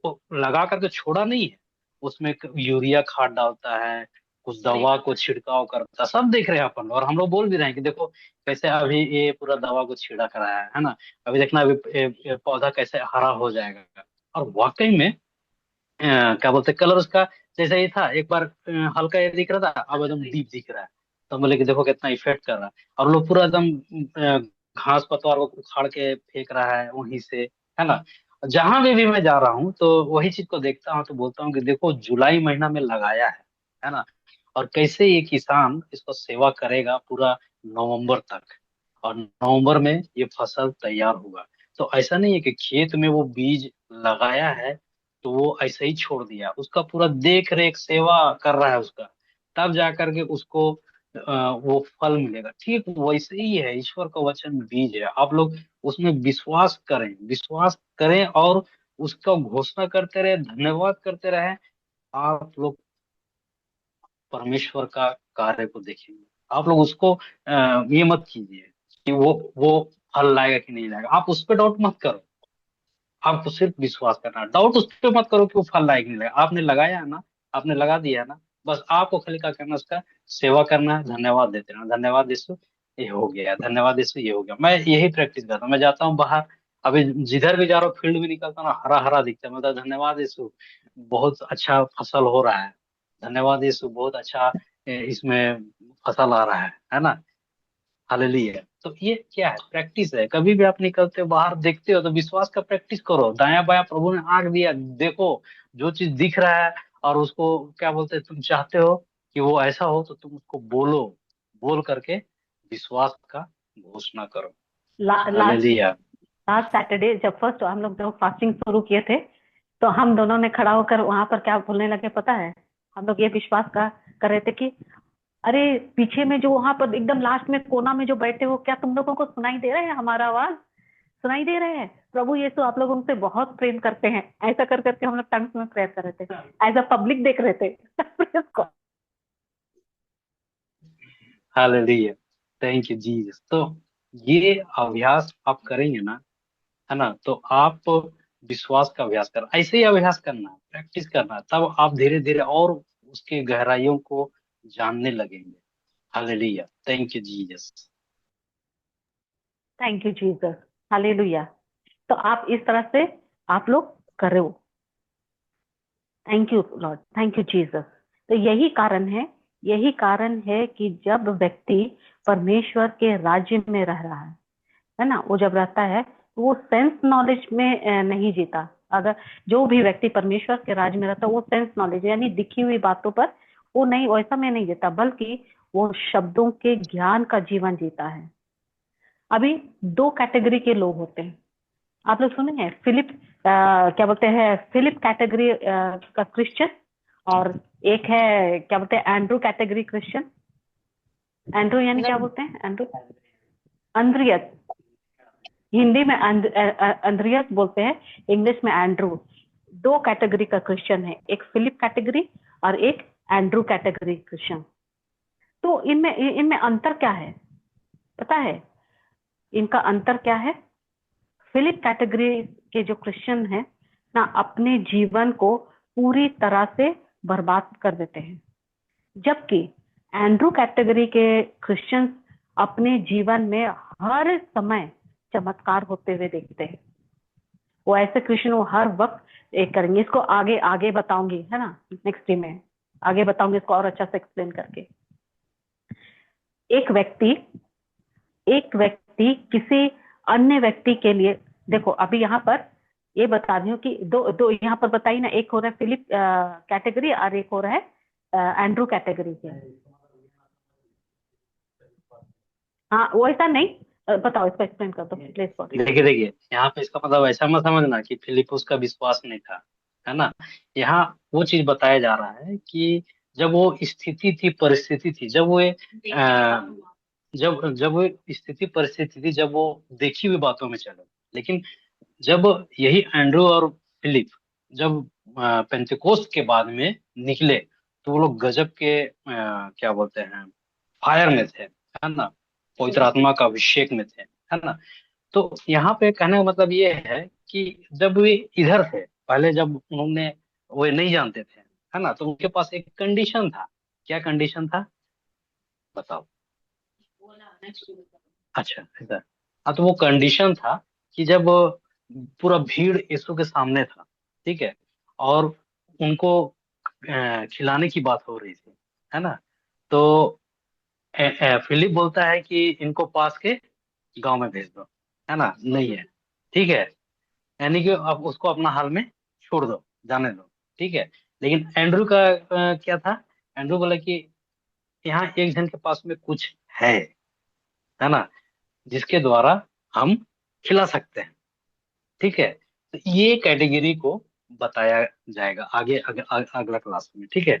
वो लगा करके छोड़ा नहीं है, उसमें यूरिया खाद डालता है, कुछ दवा को छिड़काव करता है, सब देख रहे हैं अपन। और हम लोग बोल भी रहे हैं कि देखो कैसे अभी ये पूरा दवा को छिड़क रहा है ना। अभी देखना, अभी ये पौधा कैसे हरा हो जाएगा। और वाकई में क्या बोलते हैं, कलर उसका जैसा ही था, एक बार हल्का ये दिख रहा था, अब एकदम डीप दिख रहा है। तो बोले कि देखो कितना इफेक्ट कर रहा है। और लोग पूरा एकदम घास पतवार को उखाड़ के फेंक रहा है वहीं से, है ना। जहां भी मैं जा रहा हूँ तो वही चीज को देखता हूँ, तो बोलता हूँ कि देखो जुलाई महीना में लगाया है ना। और कैसे ये किसान इसको सेवा करेगा पूरा नवंबर तक, और नवंबर में ये फसल तैयार होगा। तो ऐसा नहीं है कि खेत में वो बीज लगाया है तो वो ऐसे ही छोड़ दिया, उसका पूरा देख रेख सेवा कर रहा है उसका, तब जा करके उसको वो फल मिलेगा। ठीक वैसे ही है, ईश्वर का वचन बीज है। आप लोग उसमें विश्वास करें और उसका घोषणा करते रहे, धन्यवाद करते रहे। आप लोग परमेश्वर का कार्य को देखेंगे। आप लोग उसको ये मत कीजिए कि वो फल लाएगा कि नहीं लाएगा। आप उस पर डाउट मत करो, आपको सिर्फ विश्वास करना है। डाउट उस पर मत करो कि वो फल लाएगा कि नहीं लाएगा। आपने लगाया है ना, आपने लगा दिया है ना, बस आपको खाली क्या करना है, उसका सेवा करना है, धन्यवाद देते रहना। धन्यवाद यीशु, ये हो गया। धन्यवाद यीशु, ये हो गया। मैं यही प्रैक्टिस करता हूँ। मैं जाता हूँ बाहर, अभी जिधर भी जा रहा हूँ, फील्ड में निकलता हूँ ना, हरा हरा दिखता है, मतलब धन्यवाद यीशु, बहुत अच्छा फसल हो रहा है। धन्यवाद यीशु, बहुत अच्छा इसमें फसल आ रहा है ना। हालेलुया। तो ये क्या है, प्रैक्टिस है। कभी भी आप निकलते हो बाहर, देखते हो तो विश्वास का प्रैक्टिस करो। दाया बाया प्रभु ने आंख दिया, देखो जो चीज दिख रहा है, और उसको क्या बोलते हैं, तुम चाहते हो कि वो ऐसा हो, तो तुम उसको बोलो, बोल करके विश्वास का घोषणा करो। Last hallelujah. लास्ट सैटरडे जब फर्स्ट हम लोग जब फास्टिंग शुरू किए थे, तो हम दोनों ने खड़ा होकर वहां पर क्या बोलने लगे पता है? हम लोग ये विश्वास कर रहे थे कि अरे पीछे में जो वहां पर एकदम लास्ट में कोना में जो बैठे हो, क्या तुम लोगों को सुनाई दे रहा है? हमारा आवाज सुनाई दे रहे हैं? प्रभु यीशु आप लोग उनसे बहुत प्रेम करते हैं। ऐसा कर करके हम लोग टंग्स में प्रेयर कर रहे थे, एज अ पब्लिक देख रहे थे। Praise God। Hallelujah. Thank you Jesus. तो ये अभ्यास आप करेंगे ना, है ना, तो आप विश्वास का अभ्यास कर, ऐसे ही अभ्यास करना है, प्रैक्टिस करना है, तब आप धीरे धीरे और उसके गहराइयों को जानने लगेंगे। Hallelujah. Thank you Jesus. Thank you Jesus. Hallelujah. तो आप इस तरह से आप लोग करो। Thank you Lord, thank you Jesus. तो यही कारण है कि जब व्यक्ति परमेश्वर के राज्य में रह रहा है ना, वो जब रहता है तो वो सेंस नॉलेज में नहीं जीता। अगर जो भी व्यक्ति परमेश्वर के राज्य में रहता है, वो सेंस नॉलेज यानी दिखी हुई बातों पर वो नहीं, वैसा में नहीं जीता, बल्कि वो शब्दों के ज्ञान का जीवन जीता है। अभी दो कैटेगरी के लोग होते हैं, आप लोग सुने हैं? क्या बोलते हैं, फिलिप कैटेगरी का क्रिश्चियन, और एक है क्या बोलते हैं, एंड्रू कैटेगरी क्रिश्चियन। एंड्रू यानी क्या नहीं, बोलते हैं? एंड्रू, अंद्रियस। हिंदी में अंद्रियस बोलते हैं, इंग्लिश में एंड्रू। दो कैटेगरी का क्रिश्चियन है, एक फिलिप कैटेगरी और एक एंड्रू कैटेगरी क्रिश्चियन। तो इनमें अंतर क्या है पता है? इनका अंतर क्या है? फिलिप कैटेगरी के जो क्रिश्चियन है ना, अपने जीवन को पूरी तरह से बर्बाद कर देते हैं, जबकि एंड्रू कैटेगरी के क्रिश्चियंस अपने जीवन में हर समय चमत्कार होते हुए देखते हैं। वो ऐसे क्रिश्चियन वो हर वक्त एक करेंगे। इसको आगे आगे बताऊंगी, है ना, नेक्स्ट डे में आगे बताऊंगी इसको और अच्छा से एक्सप्लेन करके। एक व्यक्ति किसी अन्य व्यक्ति के लिए, देखो अभी यहाँ पर ये बता रही हूँ कि दो दो यहाँ पर बताई ना, एक हो रहा है फिलिप कैटेगरी और एक हो रहा है एंड्रू कैटेगरी के। हाँ वो ऐसा नहीं, बताओ इसको एक्सप्लेन कर दो प्लीज फॉर। देखिए देखिए, यहाँ पे इसका मतलब ऐसा मत समझना कि फिलिपुस का विश्वास नहीं था, है ना। यहाँ वो चीज बताया जा रहा है कि जब वो स्थिति थी, परिस्थिति थी, जब वो स्थिति परिस्थिति थी, जब वो देखी हुई बातों में चले। लेकिन जब यही एंड्रू और फिलिप जब पेंटेकोस्त के बाद में निकले, तो वो लोग गजब के क्या बोलते हैं, फायर में थे, है ना, पवित्र आत्मा का अभिषेक में थे, है ना। तो यहाँ पे कहने का मतलब ये है कि जब वे इधर थे पहले, जब उन्होंने, वे नहीं जानते थे, है ना, तो उनके पास एक कंडीशन था। क्या कंडीशन था बताओ? अच्छा ऐसा। हाँ, तो वो कंडीशन था कि जब पूरा भीड़ यीशु के सामने था, ठीक है, और उनको खिलाने की बात हो रही थी, है ना, तो फिलिप बोलता है कि इनको पास के गांव में भेज दो, है ना, नहीं है, ठीक है, यानी कि आप उसको अपना हाल में छोड़ दो, जाने दो, ठीक है। लेकिन एंड्रू का क्या था? एंड्रू बोला कि यहाँ एक जन के पास में कुछ है ना, जिसके द्वारा हम खिला सकते हैं, ठीक है। तो ये कैटेगरी को बताया जाएगा आगे, अगला क्लास में, ठीक है।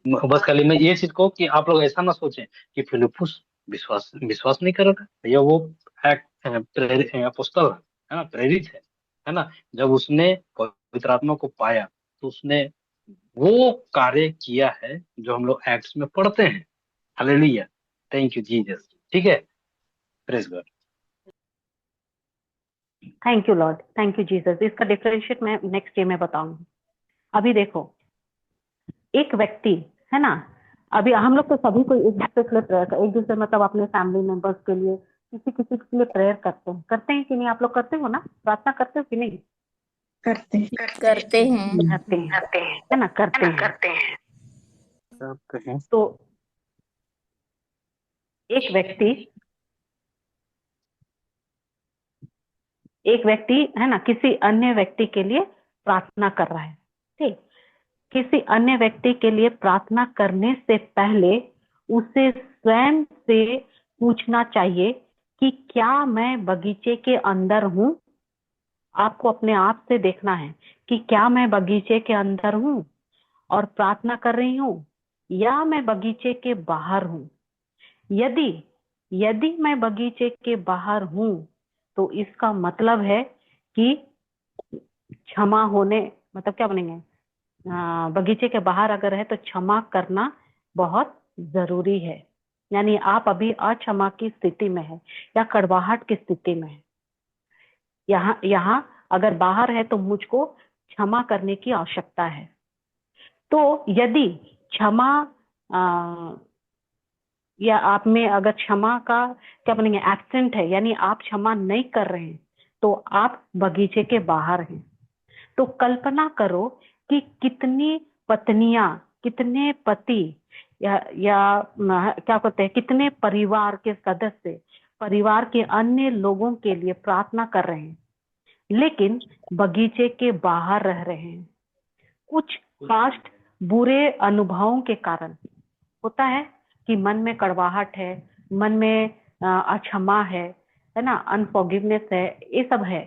बस खाली मैं ये चीज कहूँ कि आप लोग ऐसा ना सोचें कि फिलिप्पुस विश्वास विश्वास नहीं कर रहा था, भैया वो अपोस्तल है ना, प्रेरित है ना। जब उसने पवित्र आत्मा को पाया तो उसने वो कार्य किया है जो हम लोग एक्ट्स में पढ़ते हैं। Hallelujah, thank you Jesus. ठीक है, praise God. Thank you Lord, thank you Jesus. इसका डिफरेंशिएट मैं नेक्स्ट डे में बताऊंगी। अभी देखो, एक व्यक्ति है ना, अभी हम लोग तो सभी को एक दूसरे के लिए प्रेयर एक दूसरे मतलब अपने फैमिली मेंबर्स के लिए किसी किसी के लिए प्रेयर करते हैं कि नहीं? आप लोग करते हो ना, प्रार्थना करते हो कि नहीं? करते हैं। करते हैं। करते हैं है ना, करते हैं। तो एक व्यक्ति है ना, किसी अन्य व्यक्ति के लिए प्रार्थना कर रहा है। ठीक, किसी अन्य व्यक्ति के लिए प्रार्थना करने से पहले उसे स्वयं से पूछना चाहिए कि क्या मैं बगीचे के अंदर हूँ? आपको अपने आप से देखना है कि क्या मैं बगीचे के अंदर हूँ और प्रार्थना कर रही हूँ, या मैं बगीचे के बाहर हूँ। यदि मैं बगीचे के बाहर हूँ तो इसका मतलब है कि क्षमा होने, मतलब क्या बनेंगे, बगीचे के बाहर अगर है तो क्षमा करना बहुत जरूरी है। यानी आप अभी अक्षमा की स्थिति में है या कड़वाहट की स्थिति में है। यहाँ अगर बाहर है तो मुझको क्षमा करने की आवश्यकता है। तो यदि क्षमा या आप में अगर क्षमा का क्या बनेंगे, एब्सेंट है, यानी आप क्षमा नहीं कर रहे हैं, तो आप बगीचे के बाहर हैं। तो कल्पना करो कि कितनी पत्नियां, कितने पति या क्या कहते हैं, कितने परिवार के सदस्य परिवार के अन्य लोगों के लिए प्रार्थना कर रहे हैं लेकिन बगीचे के बाहर रह रहे हैं। कुछ पास्ट बुरे अनुभवों के कारण होता है कि मन में कड़वाहट है, मन में अक्षमा है ना, अनफॉरगिवनेस है, ये सब है।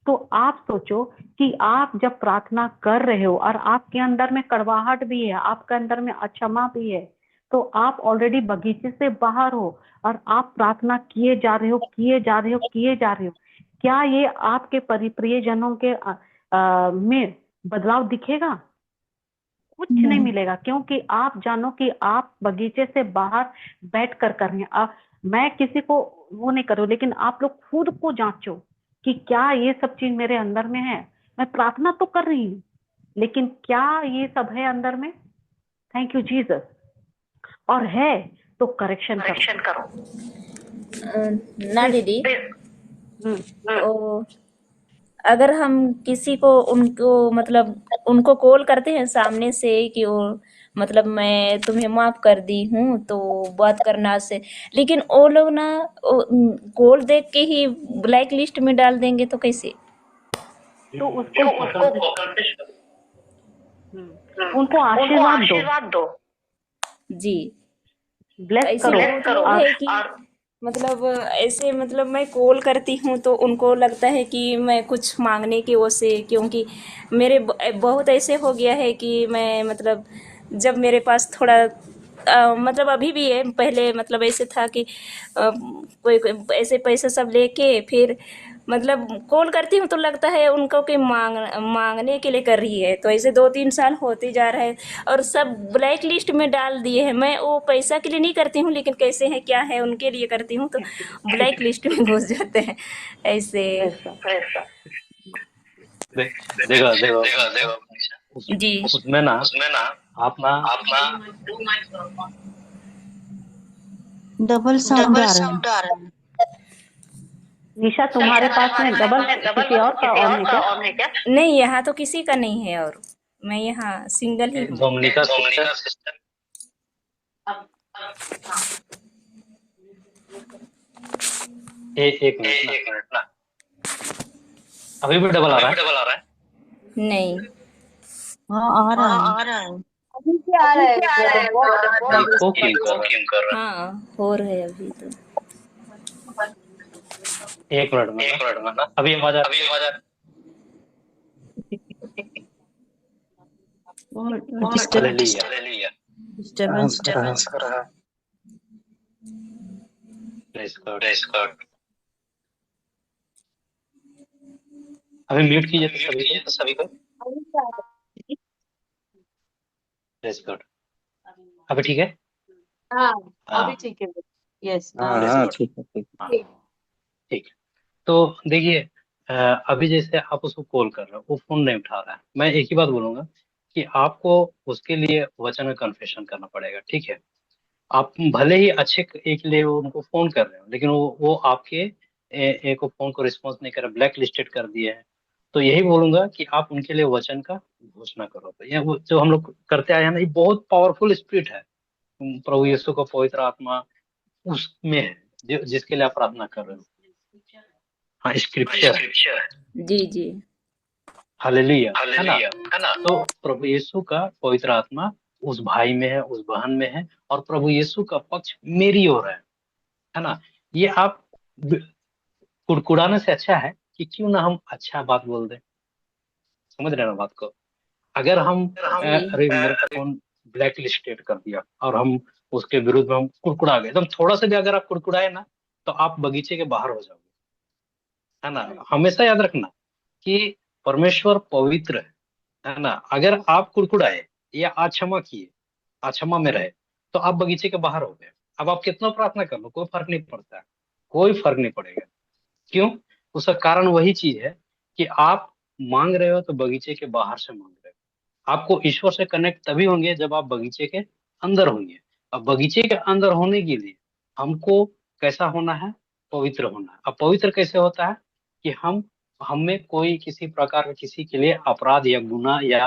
तो आप सोचो कि आप जब प्रार्थना कर रहे हो और आपके अंदर में कड़वाहट भी है, आपके अंदर में अक्षमा भी है, तो आप ऑलरेडी बगीचे से बाहर हो और आप प्रार्थना किए जा रहे हो। क्या ये आपके परिप्रियजनों के में बदलाव दिखेगा? कुछ नहीं मिलेगा, क्योंकि आप जानो कि आप बगीचे से बाहर बैठ कर रहे हैं। मैं किसी को वो नहीं करूँ, लेकिन आप लोग खुद को जांचो कि क्या ये सब चीज मेरे अंदर में है। मैं प्रार्थना तो कर रही हूँ, लेकिन क्या ये सब है अंदर में? Thank you Jesus. और है तो करेक्शन करो। ना दीदी, ओ, अगर हम किसी को उनको कॉल करते हैं सामने से कि वो मतलब मैं तुम्हें माफ कर दी हूँ तो बात करना से, लेकिन वो लोग ना कॉल देख के ही ब्लैक लिस्ट में डाल देंगे तो कैसे? तो उनको आशीर्वाद दो। जी, ब्लेस ऐसे बहुत लोग है कि मतलब ऐसे मतलब मैं कॉल करती हूँ तो उनको लगता है कि मैं कुछ मांगने की वजह से, क्योंकि मेरे बहुत ऐसे हो गया है कि मैं मतलब जब मेरे पास थोड़ा मतलब अभी भी है, पहले मतलब ऐसे था कि कोई ऐसे पैसे सब लेके फिर मतलब कॉल करती हूँ तो लगता है उनको कि मांगने के लिए कर रही है। तो ऐसे 2-3 साल होते जा रहे हैं और सब ब्लैक लिस्ट में डाल दिए हैं। मैं वो पैसा के लिए नहीं करती हूँ, लेकिन कैसे है क्या है उनके लिए करती हूँ तो ब्लैक लिस्ट में घुस जाते हैं ऐसे। देखो जी उसमें ना आप ना डबल साउंड आ रहा है। निशा, तुम्हारे पास में डबल किसी और का ऑन है क्या? नहीं, यहाँ तो किसी का नहीं है और मैं यहाँ सिंगल ही हूँ। डोमिनिका सिस्टर एक मिनट ना, अभी भी डबल आ रहा है? नहीं, हाँ आ रहा है। अभी क्या आ रहा है? देखो क्यों कर रहा है? हाँ हो रहा है अभी तो। एक मिनट में ना, अभी आवाज आ रही है? और डिस्टर्ब हालेलुया। डिस्टर्बेंस कर रहा है। Praise God. अभी म्यूट कीजिए तो सभी को। Praise God. अभी ठीक है? हाँ हाँ। अभी ठीक है। यस हाँ ठीक है ठीक है। ठीक है। तो देखिए, अभी जैसे आप उसको कॉल कर रहे हो, वो फोन नहीं उठा रहा है। मैं एक ही बात बोलूंगा कि आपको उसके लिए वचन में कन्फेशन करना पड़ेगा, ठीक है? आप भले ही अच्छे एक लिए उनको फोन कर रहे हो, लेकिन वो आपके एक फोन को रिस्पॉन्स नहीं कर रहे, ब्लैक लिस्टेड कर दिए हैं। तो यही बोलूंगा कि आप उनके लिए वचन का घोषणा करो। तो ये वो जो हम लोग करते आए हैं ना, ये बहुत पावरफुल स्पिरिट है। प्रभु यीशु का पवित्र आत्मा उसमें है, जिसके लिए आप प्रार्थना कर रहे हो। हाँ, स्क्रिप्चर, जी जी हालेलुया, है ना? तो प्रभु यीशु का पवित्र आत्मा उस भाई में है, उस बहन में है, और प्रभु यीशु का पक्ष मेरी ओर है ना? ये आप कुड़कुड़ाने से अच्छा है कि क्यों ना हम अच्छा बात बोल दें। समझ रहे हैं ना बात को? अगर हम जी अरे मेरा फोन ब्लैक लिस्टेड कर दिया और हम उसके विरुद्ध में हम कुड़कुड़ा गए, एकदम थोड़ा सा भी अगर आप कुड़कुड़ाए ना, तो आप बगीचे के बाहर हो जाओगे, है ना? हमेशा याद रखना कि परमेश्वर पवित्र है ना? अगर आप कुड़कुड़ाए या अक्षमा किए, अक्षमा में रहे, तो आप बगीचे के बाहर हो गए। अब आप कितना प्रार्थना कर लो, कोई फर्क नहीं पड़ता, कोई फर्क नहीं पड़ेगा। क्यों? उसका कारण वही चीज है कि आप मांग रहे हो तो बगीचे के बाहर से मांग रहे हो। आपको ईश्वर से कनेक्ट तभी होंगे जब आप बगीचे के अंदर होंगे। अब बगीचे के अंदर होने के लिए हमको कैसा होना है? पवित्र होना है। अब पवित्र कैसे होता है? कि हम में कोई किसी प्रकार का किसी के लिए अपराध या गुनाह या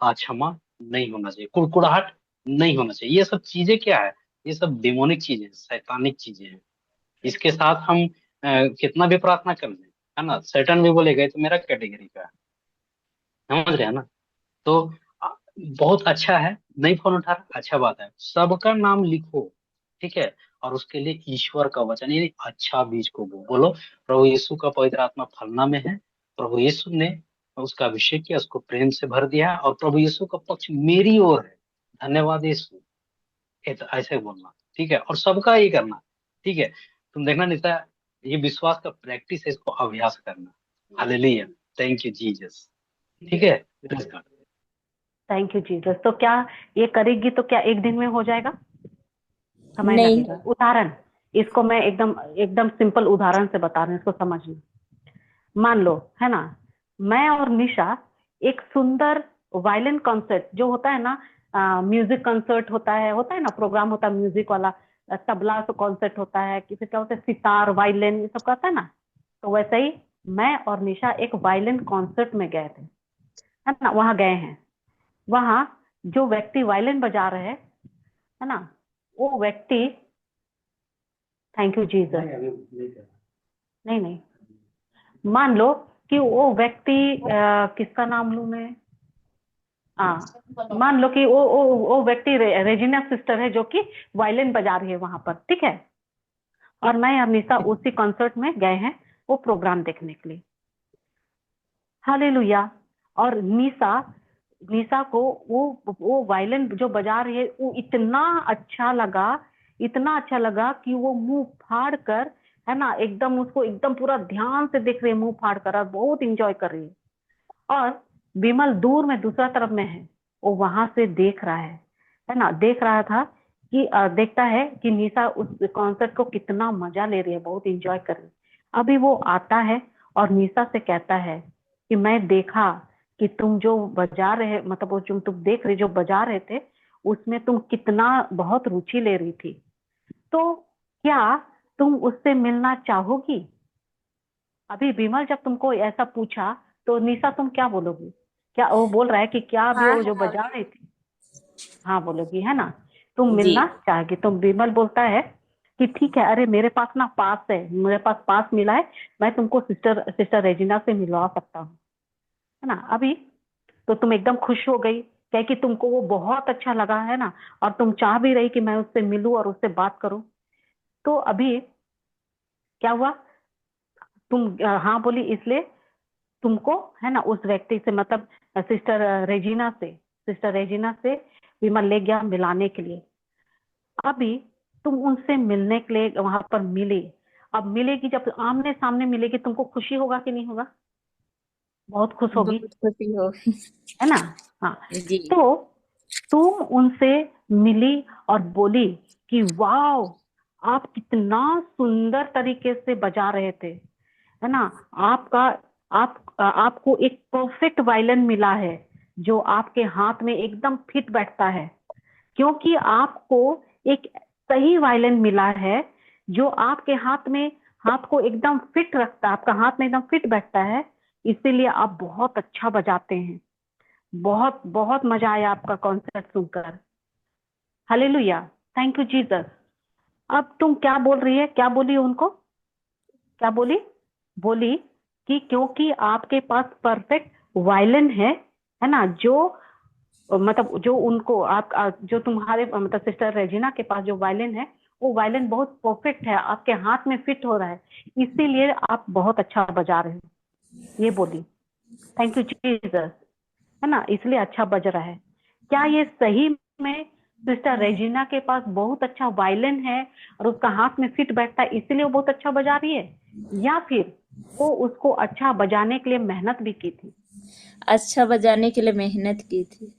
अक्षमा नहीं होना चाहिए, कुड़कुड़ाहट नहीं होना चाहिए। ये सब चीजें क्या है? ये सब डिमोनिक चीजें, शैतानिक चीजें हैं। इसके साथ हम कितना भी प्रार्थना कर लें, है ना, शैतान भी बोलेगा ये तो मेरा कैटेगरी का है। समझ रहे हैं ना? तो अ, बहुत अच्छा है, नहीं फोन उठा रहा, अच्छा बात है, सबका नाम लिखो, ठीक है? और उसके लिए ईश्वर का वचन यानी अच्छा बीज को बोलो। प्रभु यीशु का पवित्र आत्मा फलना में है। प्रभु यीशु ने उसका अभिषेक किया, उसको प्रेम से भर दिया, और प्रभु यीशु का पक्ष मेरी ओर है, धन्यवाद यीशु। तो ऐसे बोलना, ठीक है? और सबका ये करना, ठीक है? तुम देखना निशा, ये विश्वास का प्रैक्टिस है, इसको अभ्यास करना। हालेलुया, थैंक यू जीसस, ठीक है? Praise God. Thank you Jesus. तो क्या ये करेगी तो क्या एक दिन में हो जाएगा? समय नहीं लगेगा? उदाहरण, इसको मैं एकदम एकदम सिंपल उदाहरण से बता रही हूँ, इसको समझना। मान लो, है ना, मैं और निशा एक सुंदर वायलिन कॉन्सर्ट जो होता है ना, म्यूजिक कॉन्सर्ट होता है ना, प्रोग्राम होता है म्यूजिक वाला, तबला तो कॉन्सर्ट होता है, कि फिर क्या होता है, सितार, वायलिन, ये सब का होता है ना। तो वैसे ही मैं और निशा एक वायलिन कॉन्सर्ट में गए थे, है ना, वहां गए हैं। वहां जो व्यक्ति वायलिन बजा रहे हैं, है ना, वो व्यक्ति, थैंक यू जीसस, नहीं नहीं, मान लो कि वो व्यक्ति, किसका नाम लूं मैं, मान लो कि वो व्यक्ति रेजिना सिस्टर है जो कि वायलिन बजा रही है वहां पर, ठीक है? और मैं और निशा उसी कॉन्सर्ट में गए हैं वो प्रोग्राम देखने के लिए। हालेलुया। और निशा निशा को वो वायलिन जो बजा रही है वो इतना अच्छा लगा कि वो मुंह फाड़ कर, है ना, एकदम उसको एकदम पूरा ध्यान से देख रही है, मुंह फाड़ कर, और बहुत इंजॉय कर रही है। और विमल दूर में दूसरा तरफ में है, वो वहां से देख रहा है ना, देख रहा था कि देखता है कि निशा उस कॉन्सर्ट को कितना मजा ले रही है, बहुत इंजॉय कर रही है। अभी वो आता है और निशा से कहता है कि मैं देखा कि तुम जो बजा रहे, मतलब वो जो तुम देख रहे जो बजा रहे थे, उसमें तुम कितना बहुत रुचि ले रही थी। तो क्या तुम उससे मिलना चाहोगी? अभी विमल जब तुमको ऐसा पूछा तो निशा तुम क्या बोलोगी? क्या वो बोल रहा है कि क्या अभी वो जो बजा रही थी, हाँ बोलोगी, है ना, तुम जी मिलना चाहेगी? तो विमल बोलता है कि ठीक है, अरे मेरे पास ना पास है, मेरे पास पास मिला है, मैं तुमको सिस्टर रेजिना से मिलवा सकता हूँ, है ना। अभी तो तुम एकदम खुश हो गई, क्या कि तुमको वो बहुत अच्छा लगा, है ना, और तुम चाह भी रही कि मैं उससे मिलूं और उससे बात करूं। तो अभी क्या हुआ, तुम हाँ बोली, इसलिए तुमको, है ना, उस व्यक्ति से, मतलब सिस्टर रेजिना से विमल ले गया मिलाने के लिए। अभी तुम उनसे मिलने के लिए वहां पर मिले, अब मिलेगी, जब आमने सामने मिलेगी तुमको खुशी होगा कि नहीं होगा? बहुत खुश होगी, बहुत खुशी हो। है ना? हाँ, जी। तो तुम उनसे मिली और बोली कि वाह, आप कितना सुंदर तरीके से बजा रहे थे, है ना? आपका आपको एक परफेक्ट वायलिन मिला है जो आपके हाथ में एकदम फिट बैठता है, क्योंकि आपको एक सही वायलिन मिला है जो आपके हाथ को एकदम फिट रखता है, आपका हाथ में एकदम फिट बैठता है, इसीलिए आप बहुत अच्छा बजाते हैं। बहुत बहुत मजा आया आपका कॉन्सर्ट सुनकर। Hallelujah, thank you Jesus. अब तुम क्या बोल रही है? क्या बोली उनको? क्या बोली? बोली कि क्योंकि आपके पास परफेक्ट वायलिन है ना, जो मतलब जो उनको जो तुम्हारे मतलब सिस्टर रेजिना के पास जो वायलिन है, वो वायलिन बहुत परफेक्ट है, आपके हाथ में फिट हो रहा है, इसीलिए आप बहुत अच्छा बजा रहे हो। ये बोली, थैंक यू जीसस, है ना, इसलिए अच्छा बज रहा है। क्या ये सही में सिस्टर रेजिना के पास बहुत अच्छा वायलिन है और उसका हाथ में फिट बैठता है इसीलिए वो बहुत अच्छा बजा रही है, या फिर वो उसको अच्छा बजाने के लिए मेहनत भी की थी? अच्छा बजाने के लिए मेहनत की थी।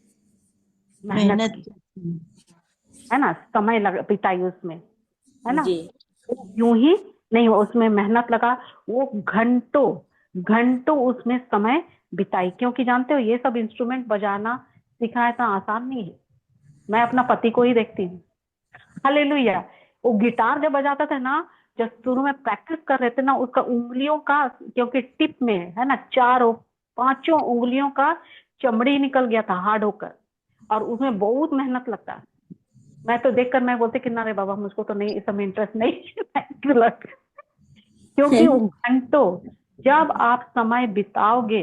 मेहनत मेहनत की, की। है ना, समय बिताई उसमें, है ना? जी। वो यूं ही नहीं, उसमें मेहनत लगा, वो घंटों घंटों उसमें समय बिताई, क्योंकि जानते हो ये सब इंस्ट्रूमेंट बजाना सीखना इतना आसान नहीं है। मैं अपना पति को ही देखती हूँ, हालेलुया, वो गिटार जब बजाता था ना, जब शुरू में प्रैक्टिस कर रहे थे ना, उसका उंगलियों का, क्योंकि टिप में है ना, चारों पांचों उंगलियों का चमड़ी निकल गया था हार्ड होकर, और उसमें बहुत मेहनत लगता है। मैं तो देखकर मैं बोलती कि ना रे बाबा, मुझको तो नहीं, इस समय इंटरेस्ट नहीं है। क्योंकि वो घंटों जब आप समय बिताओगे,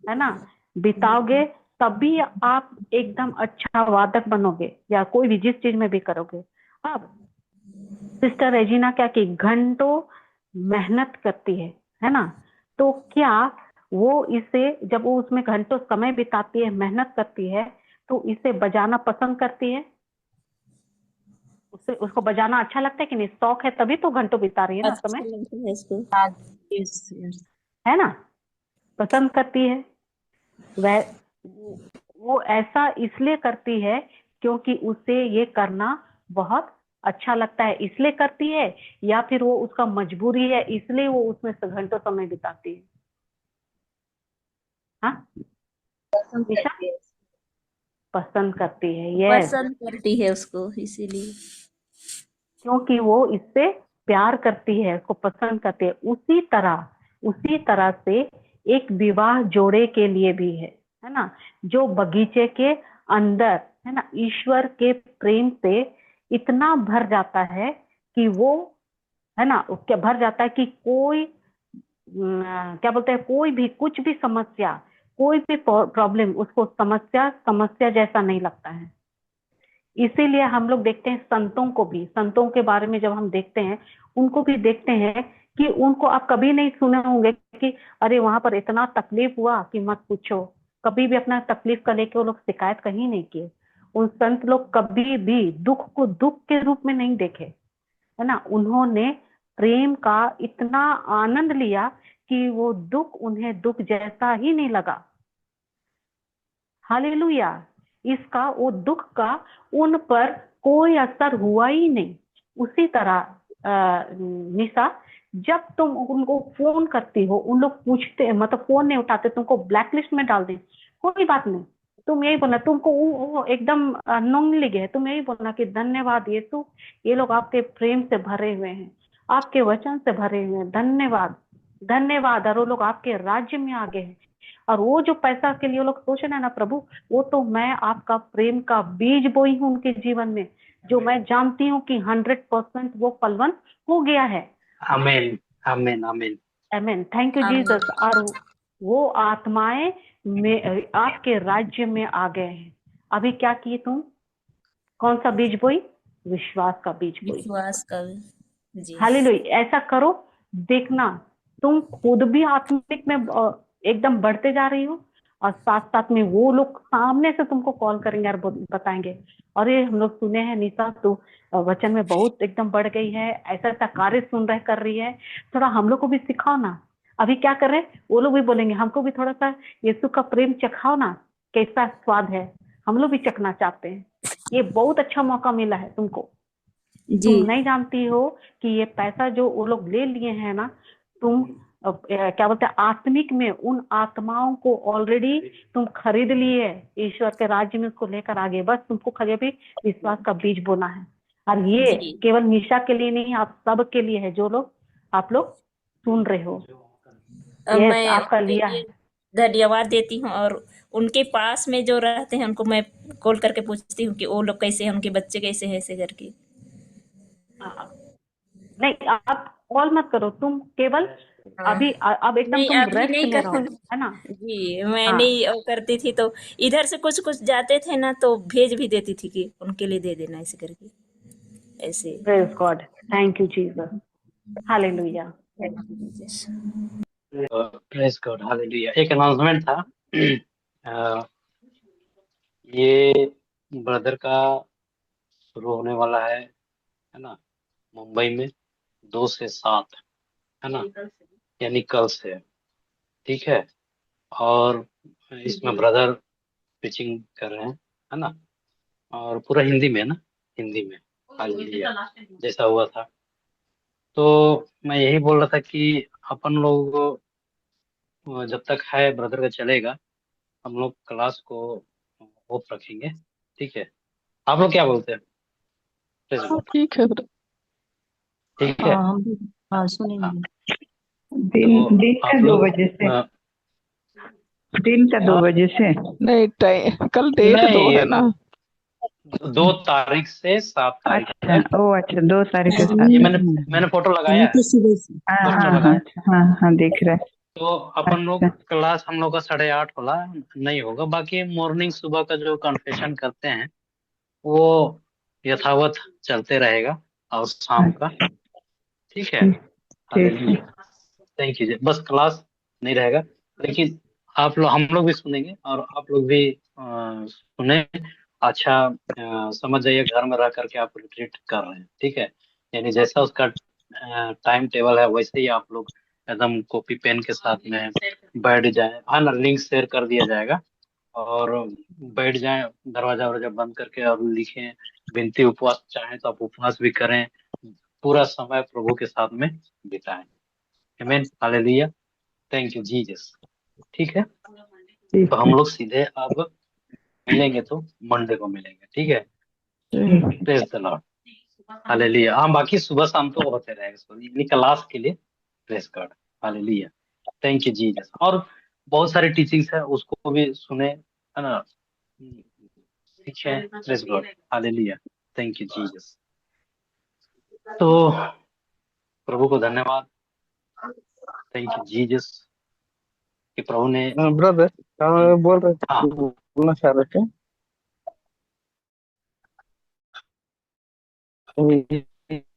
है ना, बिताओगे, तभी आप एकदम अच्छा वादक बनोगे या कोई भी जिस चीज में भी करोगे। अब सिस्टर रेजिना क्या की, घंटों मेहनत करती है ना? तो क्या वो इसे, जब वो उसमें घंटों समय बिताती है, मेहनत करती है, तो इसे बजाना पसंद करती है? उसको बजाना अच्छा लगता है कि नहीं? शौक है तभी तो घंटों बिता रही है ना अच्छा समय, लगता है इसको। हाँ, यस यस। है ना? पसंद करती है। वह वो ऐसा इसलिए करती है क्योंकि उसे ये करना बहुत अच्छा लगता है इसलिए करती है, या फिर वो उसका मजबूरी है इसलिए वो उसमें घंटों समय बिताती है? हाँ पसंद निशा, करती है। पसंद करती है, यस, पसंद करती है उसको इसीलिए। क्योंकि वो इससे प्यार करती है, उसको पसंद करती है। उसी तरह से एक विवाह जोड़े के लिए भी है ना, जो बगीचे के अंदर, है ना, ईश्वर के प्रेम से इतना भर जाता है कि वो, है ना, उसके भर जाता है कि कोई क्या बोलते हैं, कोई भी कुछ भी समस्या, कोई भी प्रॉब्लम उसको समस्या समस्या जैसा नहीं लगता है। इसीलिए हम लोग देखते हैं संतों को भी, संतों के बारे में जब हम देखते हैं, उनको भी देखते हैं कि उनको आप कभी नहीं सुने होंगे कि अरे वहां पर इतना तकलीफ हुआ कि मत पूछो। कभी भी अपना तकलीफ का लेके वो लोग शिकायत कहीं नहीं किए। उन संत लोग कभी भी दुख को दुख के रूप में नहीं देखे, है ना, उन्होंने प्रेम का इतना आनंद लिया कि वो दुख उन्हें दुख जैसा ही नहीं लगा। हालेलुया, इसका, वो दुख का उन पर कोई असर हुआ ही नहीं। उसी तरह निशा, जब तुम उनको फोन करती हो, उन लोग पूछते, मतलब फोन नहीं उठाते, तुमको ब्लैकलिस्ट में डाल दे, कोई बात नहीं, तुम यही बोलना, तुमको वो एकदम नोंगली गए, तुम यही बोलना कि धन्यवाद यीशु, ये लोग आपके प्रेम से भरे हुए हैं, आपके वचन से भरे हुए हैं, धन्यवाद धन्यवाद, और वो लोग आपके राज्य में आ गए हैं। और वो जो पैसा के लिए लोग सोच रहे हैं ना प्रभु, वो तो मैं आपका प्रेम का बीज बोई हूँ उनके जीवन में, जो मैं जानती हूँ कि 100% वो फलवन हो गया है। आमीन, आमीन, आमीन। आमीन, थैंक यू आमीन। जीसस। और वो आत्माएं में आपके राज्य में आ गए हैं। अभी क्या किए तुम? कौन सा बीज बोई? विश्वास का बीज बोई। विश्वास का। जी। हालेलुया, ऐसा करो, देखना तुम खुद भी आत्मिक में एकदम बढ़ते जा रही हो, और साथ साथ में वो लोग सामने से तुमको कॉल करेंगे और बताएंगे, और ये हम लोग सुने हैं निशा, तू वचन में बहुत एकदम बढ़ गई है, ऐसा ऐसा कार्य सुन रहे कर रही है, थोड़ा हम लोग को भी सिखाओ ना। अभी क्या कर रहे हैं वो लोग भी बोलेंगे, हमको भी थोड़ा सा यीशु का प्रेम चखाओ ना, कैसा स्वाद है, हम लोग भी चखना चाहते हैं। ये बहुत अच्छा मौका मिला है तुमको। जी तुम नहीं जानती हो कि ये पैसा जो वो लोग ले लिए हैं ना, तुम क्या बोलते हैं, आत्मिक में उन आत्माओं को ऑलरेडी तुम खरीद लिए ईश्वर के राज्य में, उसको लेकर आगे, बस तुमको खाली अभी विश्वास का बीज बोना है। और ये जी केवल निशा के लिए नहीं, आप सब के लिए है, जो लोग आप लोग सुन रहे हो। यस, मैं आपका उनके लिया लिए है। धन्यवाद देती हूँ, और उनके पास में जो रहते हैं उनको मैं कॉल करके पूछती हूँ कि वो लोग कैसे हैं, उनके बच्चे कैसे हैं, ऐसे करके। हाँ, नहीं आप कॉल मत करो, तुम केवल हाँ अभी अब एकदम नहीं, तुम अभी रेस्ट नहीं में रहो, करूँगी। है ना। जी, मैं हाँ, नहीं वो करती थी तो इधर से कुछ कुछ जाते थे ना, तो भेज भी देती थी कि उनके लिए दे देना, ऐसे करके, ऐसे। Praise God, thank you Jesus, hallelujah. Thank you Jesus. Praise God, hallelujah. एक अनाउंसमेंट था। अ, ये ब्रदर का शुरू होने वाला है ना, मुंबई में 2 से 7, है ना, यानी कल से, ठीक है। और इसमें ब्रदर पिचिंग कर रहे हैं, है ना, और पूरा हिंदी में है ना, हिंदी में, हालेलुया, जैसा हुआ था। तो मैं यही बोल रहा था कि अपन लोग जब तक है ब्रदर का चलेगा, हम लोग क्लास को ऑफ रखेंगे, ठीक है। आप लोग क्या बोलते हैं? प्लीज हाँ बोलो। ठीक है ब्रदर। ठीक है। हाँ हम भी हाँ हाँ, सुनेंगे। दिन तो दिन का आप 2 बजे से, लोग दिन का दो हाँ, बजे से नहीं, टाइम कल डेट 2 है नहीं, ना। 2 तारीख से 7 तारीख अच्छा, तक। ओ अच्छा, 2 तारीख के कहीं ये साथ। मैंने फोटो लगाया कहीं है, तो सुबह से। हाँ हाँ पोस्टर हाँ, लगाया है। अच्छा, हाँ हाँ दिख रहा तो है। अपन लोग अच्छा क्लास हम लोग का 8:30 होला, नहीं होगा। बाकी मॉर्निंग सुबह का जो कन्फेशन करते हैं वो यथावत चलते रहेगा, और शाम का, अच्छा, ठीक है। ठीक ठीक है। हालेलुया, थैंक यू जी। बस क्लास नहीं रहेगा, लेकिन आप लोग, हम लोग भी सुनेंगे और आप लोग भी सुने। अच्छा, समझ जाइए घर में रह करके आप रिट्रीट कर रहे हैं, ठीक है। यानी जैसा उसका टाइम टेबल है, वैसे ही आप लोग एकदम कॉपी पेन के साथ में बैठ जाए। हाँ ना, लिंक शेयर कर दिया जाएगा, और बैठ जाएं, दरवाजा वरवाजा बंद करके, और लिखें। विनती उपवास चाहें तो आप उपवास भी करें, पूरा समय प्रभु के साथ में बिताएं। आमीन, हालेलुया, थैंक यू जीसस, ठीक है। तो ठीक हम है। लोग सीधे अब मिलेंगे तो मंडे को मिलेंगे, ठीक है। ठीक है। Praise the Lord, hallelujah. हाँ, बाकी सुबह शाम तो होते रहेगा, यानी क्लास के लिए। Praise God, hallelujah, thank you Jesus. और बहुत सारी टीचिंग्स है, उसको भी सुने, है ना, सीखे। Praise God, hallelujah, thank you Jesus. तो प्रभु को धन्यवाद, थैंक यू जीसस, कि प्रभु ने ब्रदर बोल रहे थे, हाँ, बोलना चाह रहे थे।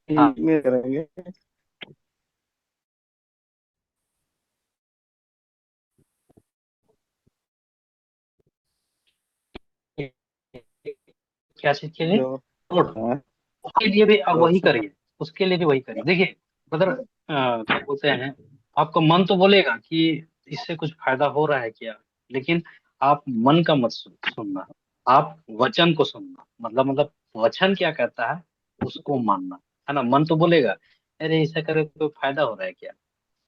हाँ, में करेंगे। क्या चीज के लिए? जो नोट, है, उसके लिए भी आप तो वही करिए, उसके लिए भी वही करिए। देखिए ब्रदर, क्या बोलते हैं, आपका मन तो बोलेगा कि इससे कुछ फायदा हो रहा है क्या, लेकिन आप मन का मत सुनना, आप वचन को सुनना। मतलब वचन क्या कहता है उसको मानना, है ना। मन तो बोलेगा अरे ऐसा करे तो फायदा हो रहा है क्या,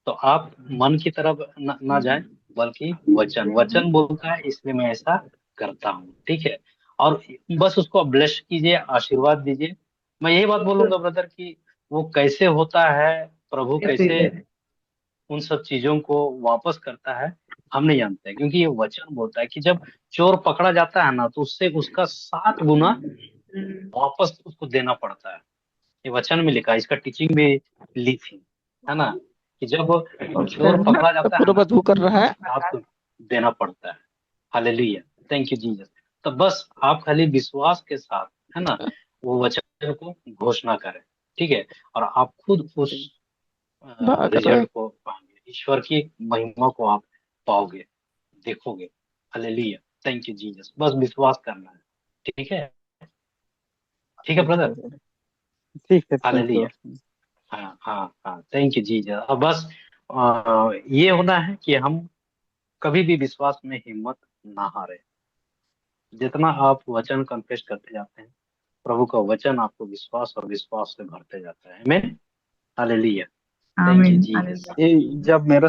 तो आप मन की तरफ ना जाए, बल्कि वचन वचन बोलता है, इसलिए मैं ऐसा करता हूँ, ठीक है। और बस उसको ब्लेस कीजिए, आशीर्वाद दीजिए। मैं यही बात बोलूंगा ब्रदर कि वो कैसे होता है, प्रभु कैसे उन सब चीजों को वापस करता है, हम नहीं जानते। क्योंकि ये वचन बोलता है कि जब चोर पकड़ा जाता है ना, तो उससे उसका 7 गुना वापस उसको देना पड़ता है। ये वचन में लिखा है, इसका टीचिंग भी ली थी, है ना, कि जब चोर पकड़ा जाता है पूरा ना, बदबू कर रहा है। आपको देना पड़ता है। Hallelujah, thank you Jesus. तो बस आप खाली विश्वास के साथ, है ना, वो वचन को घोषणा करें, ठीक है। और आप खुद उस भाग रहा है। रिजल्ट को पाएंगे, ईश्वर की महिमा को आप पाओगे, देखोगे। Hallelujah, thank you Jesus. बस विश्वास करना है, ठीक है, ठीक है ठीक है ब्रदर। brother। ठीक है, थैंक यू। हालेलुया, हाँ हाँ हाँ, थैंक यू जीसस। अब बस ये होना है कि हम कभी भी विश्वास में हिम्मत ना हारे। जितना आप वचन कन्फेस करते जाते हैं, प्रभु का वचन आपको विश्वास और विश्वास से भरते जाता है। आमीन, हालेलुया, थैंक यू आमीन जीसस। हालेलुया। ये जब मेरा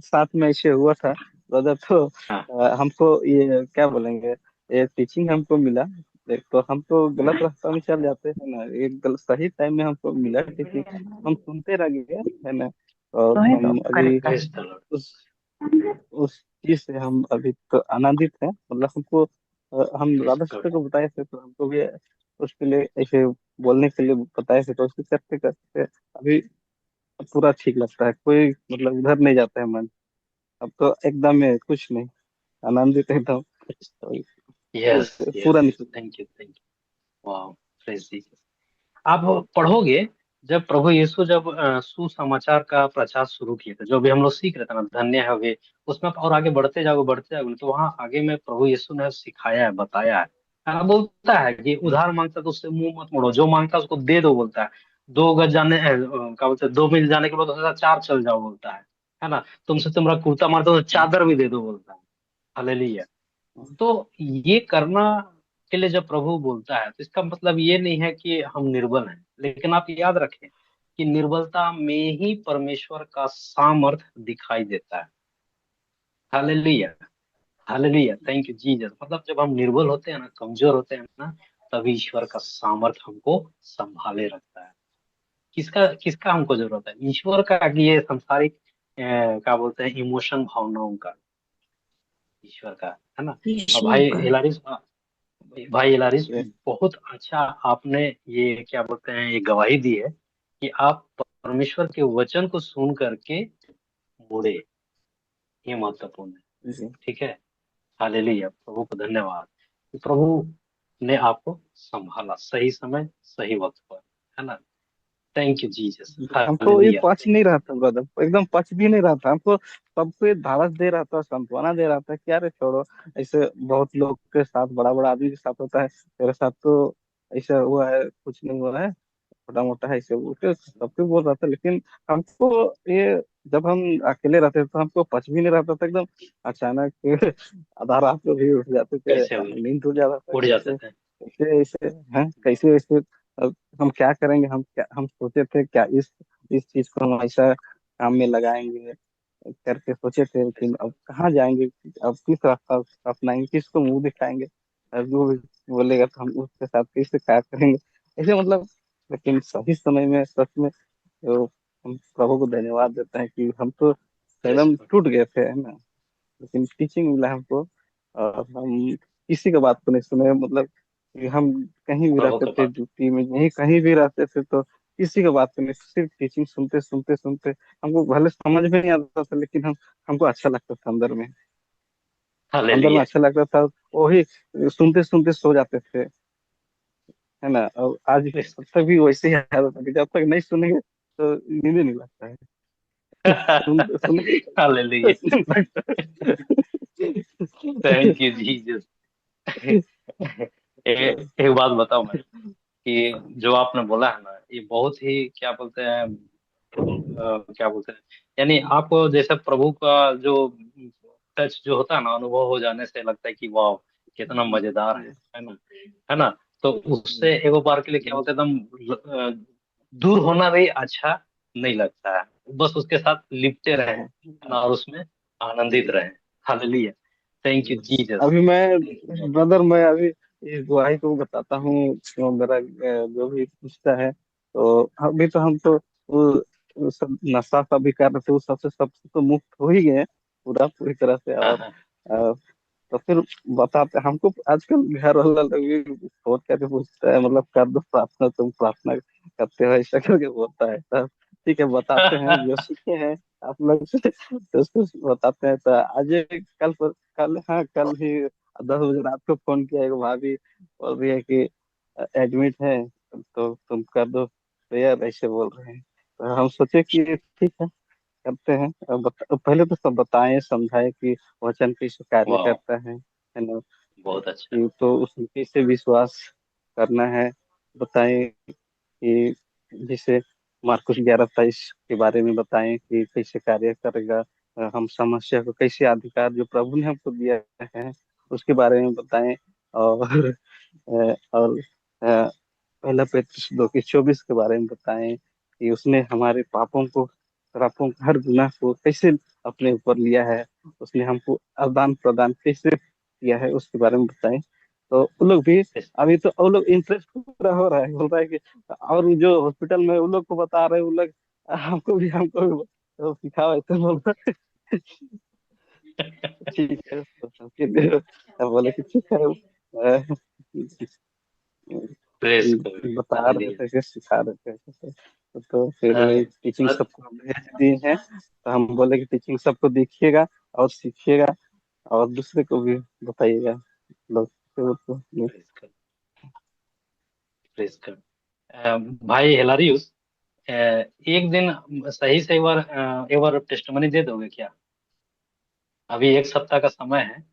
साथ में ऐसे हुआ था ब्रदर, तो हाँ हमको ये क्या बोलेंगे, ये टीचिंग हमको मिला। एक तो हम तो गलत रास्ता में चल जाते हैं ना, एक सही टाइम में हमको मिला टीचिंग, हम सुनते रह गए, है ना। और तो है तो हम अभी करेक्ट है। Praise the Lord. उस उस चीज से हम अभी तो आनंदित हैं। मतलब हमको हम प्रेज राधा गॉड। सिस्टर को बताए थे, तो हमको भी उसके लिए ऐसे बोलने के लिए बताए थे, तो उसके करते करते अभी पूरा ठीक लगता है। कोई मतलब उधर नहीं जाता है मन। अब तो एकदम है, कुछ नहीं, आनंदित एकदम। तो यस पूरा यस, निकल। थैंक यू, वाह, प्रेज जीसस। आप पढ़ोगे, जब प्रभु यीशु जब सुसमाचार का प्रचार शुरू किए थे, जो भी हम लोग सीख रहे थे ना, धन्य है वे, उसमें आप और आगे बढ़ते जाओगे, तो वहां आगे में प्रभु यीशु ने सिखाया है, बताया है ना। बोलता है कि उधार मांगता है तो उससे मुंह मत मोड़ो, जो मांगता है उसको दे दो, बोलता है। 2 गज जाने क्या बोलते हैं, 2 मील जाने के बाद तो सोचा 4 चल जाओ, बोलता है ना। तुमसे तुम्हारा कुर्ता मारता हो तो चादर भी दे दो, बोलता है। हालेलुया। तो ये करना के लिए जब प्रभु बोलता है, तो इसका मतलब ये नहीं है कि हम निर्बल हैं, लेकिन आप याद रखें कि निर्बलता में ही परमेश्वर का सामर्थ दिखाई देता है। Hallelujah, hallelujah, thank you Jesus. मतलब जब हम निर्बल होते हैं ना, कमजोर होते हैं ना, तभी ईश्वर का सामर्थ हमको संभाले रखता है। किसका किसका हमको जरूरत है? ईश्वर का, कि ये संसारिक क्या बोलते हैं, इमोशन, भावनाओं का? ईश्वर का, है ना। और ईश्वर का। भाई इलारिस, बहुत अच्छा आपने ये क्या बोलते हैं, ये गवाही दी है कि आप परमेश्वर के वचन को सुन करके मुड़े। ये महत्वपूर्ण है, ठीक है। हालेलुया, प्रभु को धन्यवाद कि प्रभु ने आपको संभाला सही समय सही वक्त पर, है ना। थैंक यू जीसस, हमको ये हालेलुया। पच नहीं रहा था ब्रदर, एकदम पच भी नहीं रहा था हमको। सबको ये धारस दे रहा था, सांत्वना दे रहा था कि अरे छोड़ो, ऐसे बहुत लोग के साथ, बड़ा बड़ा आदमी के साथ होता है, तेरे साथ तो ऐसा हुआ है, कुछ नहीं हुआ है, छोटा मोटा है, ऐसे उसे सबको बोल रहा था। लेकिन हमको ये, जब हम अकेले रहते थे तो हमको पच भी नहीं रहता था एकदम। अचानक आधा रात को भी उठ जाते थे, कैसे हुई? नींद टूट जाता था, उड़ जाते कैसे थे। कैसे ऐसे हैं, कैसे ऐसे। अब हम क्या करेंगे, हम सोचे थे क्या इस चीज को हम ऐसा काम में लगाएंगे करके सोचे थे, लेकिन अब कहाँ जाएंगे, अब किस रास्ता अपनाएंगे, किसको मुंह दिखाएंगे, अब जो भी बोलेगा तो हम उसके साथ कैसे क्या करेंगे, ऐसे मतलब। लेकिन सही समय में सच में, तो हम प्रभु को धन्यवाद देते हैं कि हम तो प्रेज एकदम गॉड। टूट गए थे, है ना। लेकिन टीचिंग मिला हमको, और हम किसी का बात को नहीं सुने। मतलब कि हम कहीं भी प्रभु रहते के थे, पास। ड्यूटी में यहीं कहीं भी रहते थे, तो किसी का बात को नहीं, सिर्फ टीचिंग सुनते सुनते सुनते, हमको भले समझ में नहीं आता था, लेकिन हमको अच्छा लगता था अंदर में। अंदर में हालेलुया। अच्छा लगता था, वही सुनते सुनते सो जाते थे, है ना। और आज तक भी वैसे ही आदत है कि जब तक नहीं सुनेंगे तो नींद ही नहीं लगता है। सुनेंगे तो हालेलुया, नींद लगता है। Thank you Jesus. एक बात बताओ मैं, कि जो आपने बोला है ना, ये बहुत ही क्या बोलते हैं, क्या बोलते हैं, यानी आपको जैसे प्रभु का जो टच जो होता है ना, अनुभव हो जाने से लगता है कि वाह, कितना मजेदार है ना, है ना। तो उससे एक बार के लिए क्या बोलते हैं, एकदम दूर होना भी अच्छा नहीं लगता है। बस उसके साथ लिपटे रहे, है ना, और उसमें आनंदित रहे। Hallelujah, thank you Jesus. अभी मैं ब्रदर, मैं अभी इस गुआही को बताता हूँ, जो मेरा जो भी रिश्ता है, तो अभी तो हम तो वो सब नशा सब भी कर रहे थे, उस सबसे तो मुक्त हो ही गए पूरा पूरी तरह से। हाँ और हाँ। तो फिर बताते हमको, आजकल घर वाला लोग भी फोन करके पूछता है, मतलब कर दो प्रार्थना, तुम प्रार्थना करते हो ऐसा करके बोलता है। तो ठीक है, बताते हैं जो सीखे हैं आप लोग से, तो उसको बताते हैं। तो आज कल, हाँ कल ही 10 बजे रात को फोन किया, एक भाभी बोल रही है कि एडमिट है, तो तुम कर दो प्रेयर, ऐसे बोल रहे हैं। तो हम सोचे कि ठीक है, करते हैं। पहले तो सब बताएं समझाएं कि वचन कैसे कार्य वाह, करता है ना। बहुत अच्छा। तो उसमें कैसे विश्वास करना है बताएं कि जैसे मार्कुस 11:23 के बारे में बताएं कि कैसे कार्य करेगा। हम समस्या को कैसे अधिकार जो प्रभु ने हमको दिया है उसके बारे में बताएं। और और पहला पेट्रुस 2:24 के बारे में बताएं कि उसने हमारे पापों हर गुनाह को कैसे अपने ऊपर लिया है। उसने हमको आदान प्रदान कैसे किया है उसके बारे में बताएं। तो वो लोग भी अभी तो वो लोग इंटरेस्ट पूरा हो रहा है, बोल रहा है कि और जो हॉस्पिटल में वो लोग को बता रहे हैं वो लोग हमको भी तो सिखाओ ऐसे बोल रहे हैं। ठीक है तो फिर बोले कि ठीक है। अ, प्रेस कर। बता रहे हालेलुया। थे कि सिखा रहे थे। तो फिर अ, वही टीचिंग अ, सबको भेज दिए हैं। तो हम बोले कि टीचिंग सबको देखिएगा और सीखिएगा और दूसरे को भी बताइएगा लोग फिर तो प्रेस कर, प्रेस कर। भाई हिलारियुस, एक दिन सही से एक बार टेस्टमनी दे दोगे क्या? अभी एक सप्ताह का समय है।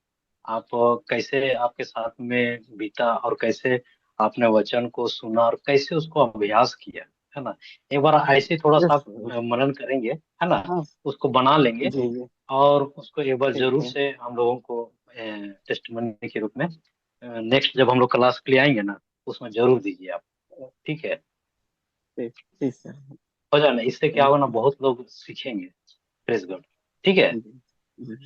आप कैसे आपके साथ में बीता और कैसे आपने वचन को सुना और कैसे उसको अभ्यास किया, है ना? एक बार ऐसे थोड़ा सा यस आप मनन करेंगे, है ना? हाँ उसको बना लेंगे जी जी और उसको एक बार ठीक जरूर है से हम लोगों को टेस्टमनी के रूप में नेक्स्ट जब हम लोग क्लास के लिए आएंगे ना, उसमें जरूर दीजिए आप। ठीक है? ठीक ठीक है हो जाए, इससे क्या थैंक होगा ना, यू बहुत लोग सीखेंगे। Press God. ठीक है? जी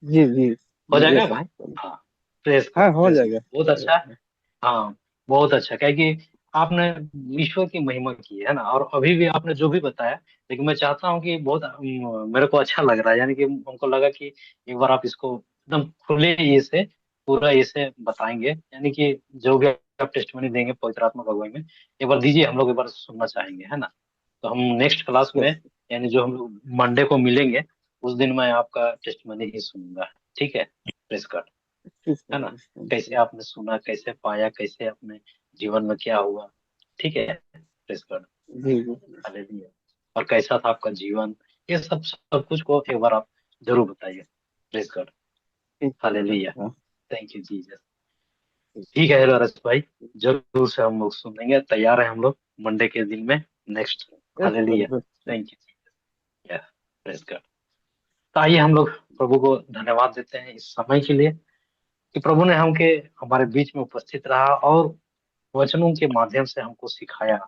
जी जी हो जी जाएगा यस भाई? हाँ, प्रेस हाँ गॉड, हो प्रेस गॉड, जाएगा बहुत अच्छा है। हाँ, बहुत अच्छा, क्या कि आपने ईश्वर की महिमा की है ना, और अभी भी आपने जो भी बताया, लेकिन मैं चाहता हूँ कि बहुत मेरे को अच्छा लग रहा है, यानी कि हमको लगा कि एक बार आप इसको एकदम खुले ये से पूरा ये से बताएंगे, यानी कि जो भी आप टेस्टमनी देंगे पवित्र आत्मा का अगुवाई में, एक बार दीजिए, हम लोग एक बार सुनना चाहेंगे, है ना? तो हम नेक्स्ट क्लास में, यस यानी जो हम लोग मंडे को मिलेंगे, उस दिन मैं आपका टेस्टमनी ही सुनूंगा। ठीक है? Praise God. ठीक है है ना? थैंक कैसे यू आपने सुना, कैसे पाया, कैसे अपने जीवन में क्या हुआ। ठीक है? Praise God. जी जी हालेलुया। और कैसा था आपका जीवन, ये सब सब कुछ को एक बार आप जरूर बताइए। Press God. ठीक है हालेलुया। हाँ थैंक यू जीसस। ठीक ठीक है, हेलो अरस भाई, जरूर से हम लोग सुनेंगे, तैयार है हम लोग मंडे के दिन में next. Yes hallelujah. Sir thank you Jesus. या, प्रेस गॉड। तो आइए हम लोग प्रभु को धन्यवाद देते हैं इस समय के लिए, कि प्रभु ने हमके हमारे बीच में उपस्थित रहा और वचनों के माध्यम से हमको सिखाया।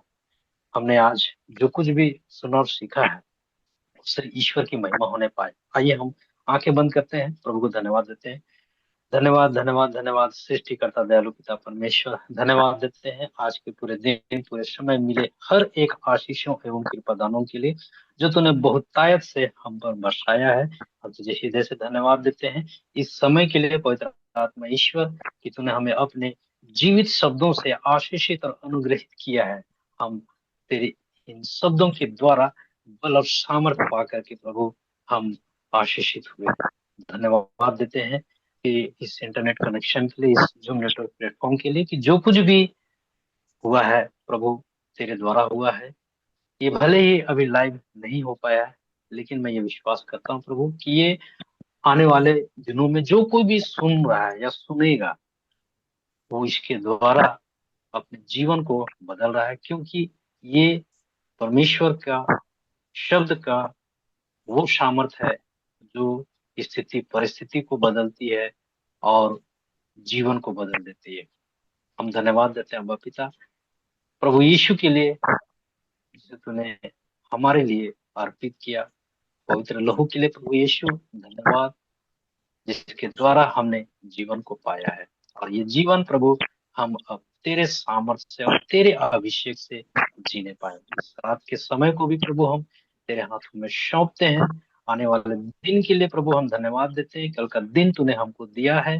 हमने आज जो कुछ भी सुना और सीखा है, उससे ईश्वर की महिमा होने पाए। आइए हम आंखें बंद करते हैं, प्रभु को धन्यवाद देते हैं। धन्यवाद, धन्यवाद, धन्यवाद सृष्टिकर्ता दयालु पिता परमेश्वर, धन्यवाद देते हैं आज के पूरे दिन पूरे समय मिले हर एक आशीषों एवं कृपादानों के लिए, जो तूने बहुतायत से हम पर बरसाया है। हम तुझे हृदय से धन्यवाद देते हैं इस समय के लिए, पवित्र आत्मा ईश्वर, कि तूने हमें अपने जीवित शब्दों से आशीषित और अनुग्रहित किया है। हम तेरे इन शब्दों के द्वारा बल और सामर्थ पा करके प्रभु हम आशीषित हुए। धन्यवाद देते हैं कि इस इंटरनेट कनेक्शन के लिए, इस जूम नेटवर्क प्लेटफॉर्म के लिए, कि जो कुछ भी हुआ है प्रभु तेरे द्वारा हुआ है। ये भले ही अभी लाइव नहीं हो पाया है, लेकिन मैं ये विश्वास करता हूँ प्रभु कि ये आने वाले दिनों में जो कोई भी सुन रहा है या सुनेगा, वो इसके द्वारा अपने जीवन को बदल रहा है, क्योंकि ये परमेश्वर का शब्द का वो सामर्थ है जो स्थिति परिस्थिति को बदलती है और जीवन को बदल देती है। हम धन्यवाद देते हैं अब्बा पिता, प्रभु यीशु के लिए, जिसे तूने हमारे लिए अर्पित किया, पवित्र लहू के लिए प्रभु यीशु धन्यवाद, जिसके द्वारा हमने जीवन को पाया है। और ये जीवन प्रभु हम अब तेरे सामर्थ्य से और तेरे अभिषेक से जीने पाए। इस रात के समय को भी प्रभु हम तेरे हाथों में सौंपते हैं। आने वाले दिन के लिए प्रभु हम धन्यवाद देते हैं, कल का दिन तूने हमको दिया है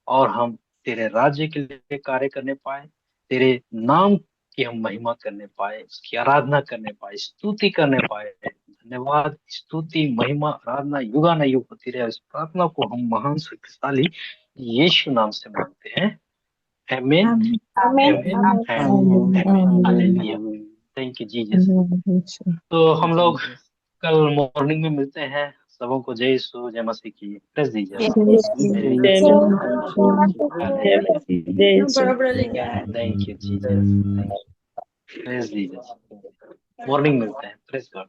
और हम तेरे राज्य के लिए कार्य करने पाए, तेरे नाम की हम महिमा करने पाए, उसकी आराधना करने पाए, स्तुति करने पाए। धन्यवाद, स्तुति, महिमा, आराधना युगानुयुग होती रहे। इस प्रार्थना को हम महान शक्तिशाली यीशु नाम से मांगते हैं। आमीन, आमीन एंड आमीन आमीन। आमीन हालेलुया। आमीन थैंक यू जीसस। तो हम लोग कल मॉर्निंग में मिलते हैं। सबों को जय यीशु जय मसीह की प्रेस दीजिए। जय सब मसीह वेरी जय गुड। मसीह जय यीशु thank you Jesus, thank you. Praise दीजिए। मॉर्निंग मिलते हैं। Praise God.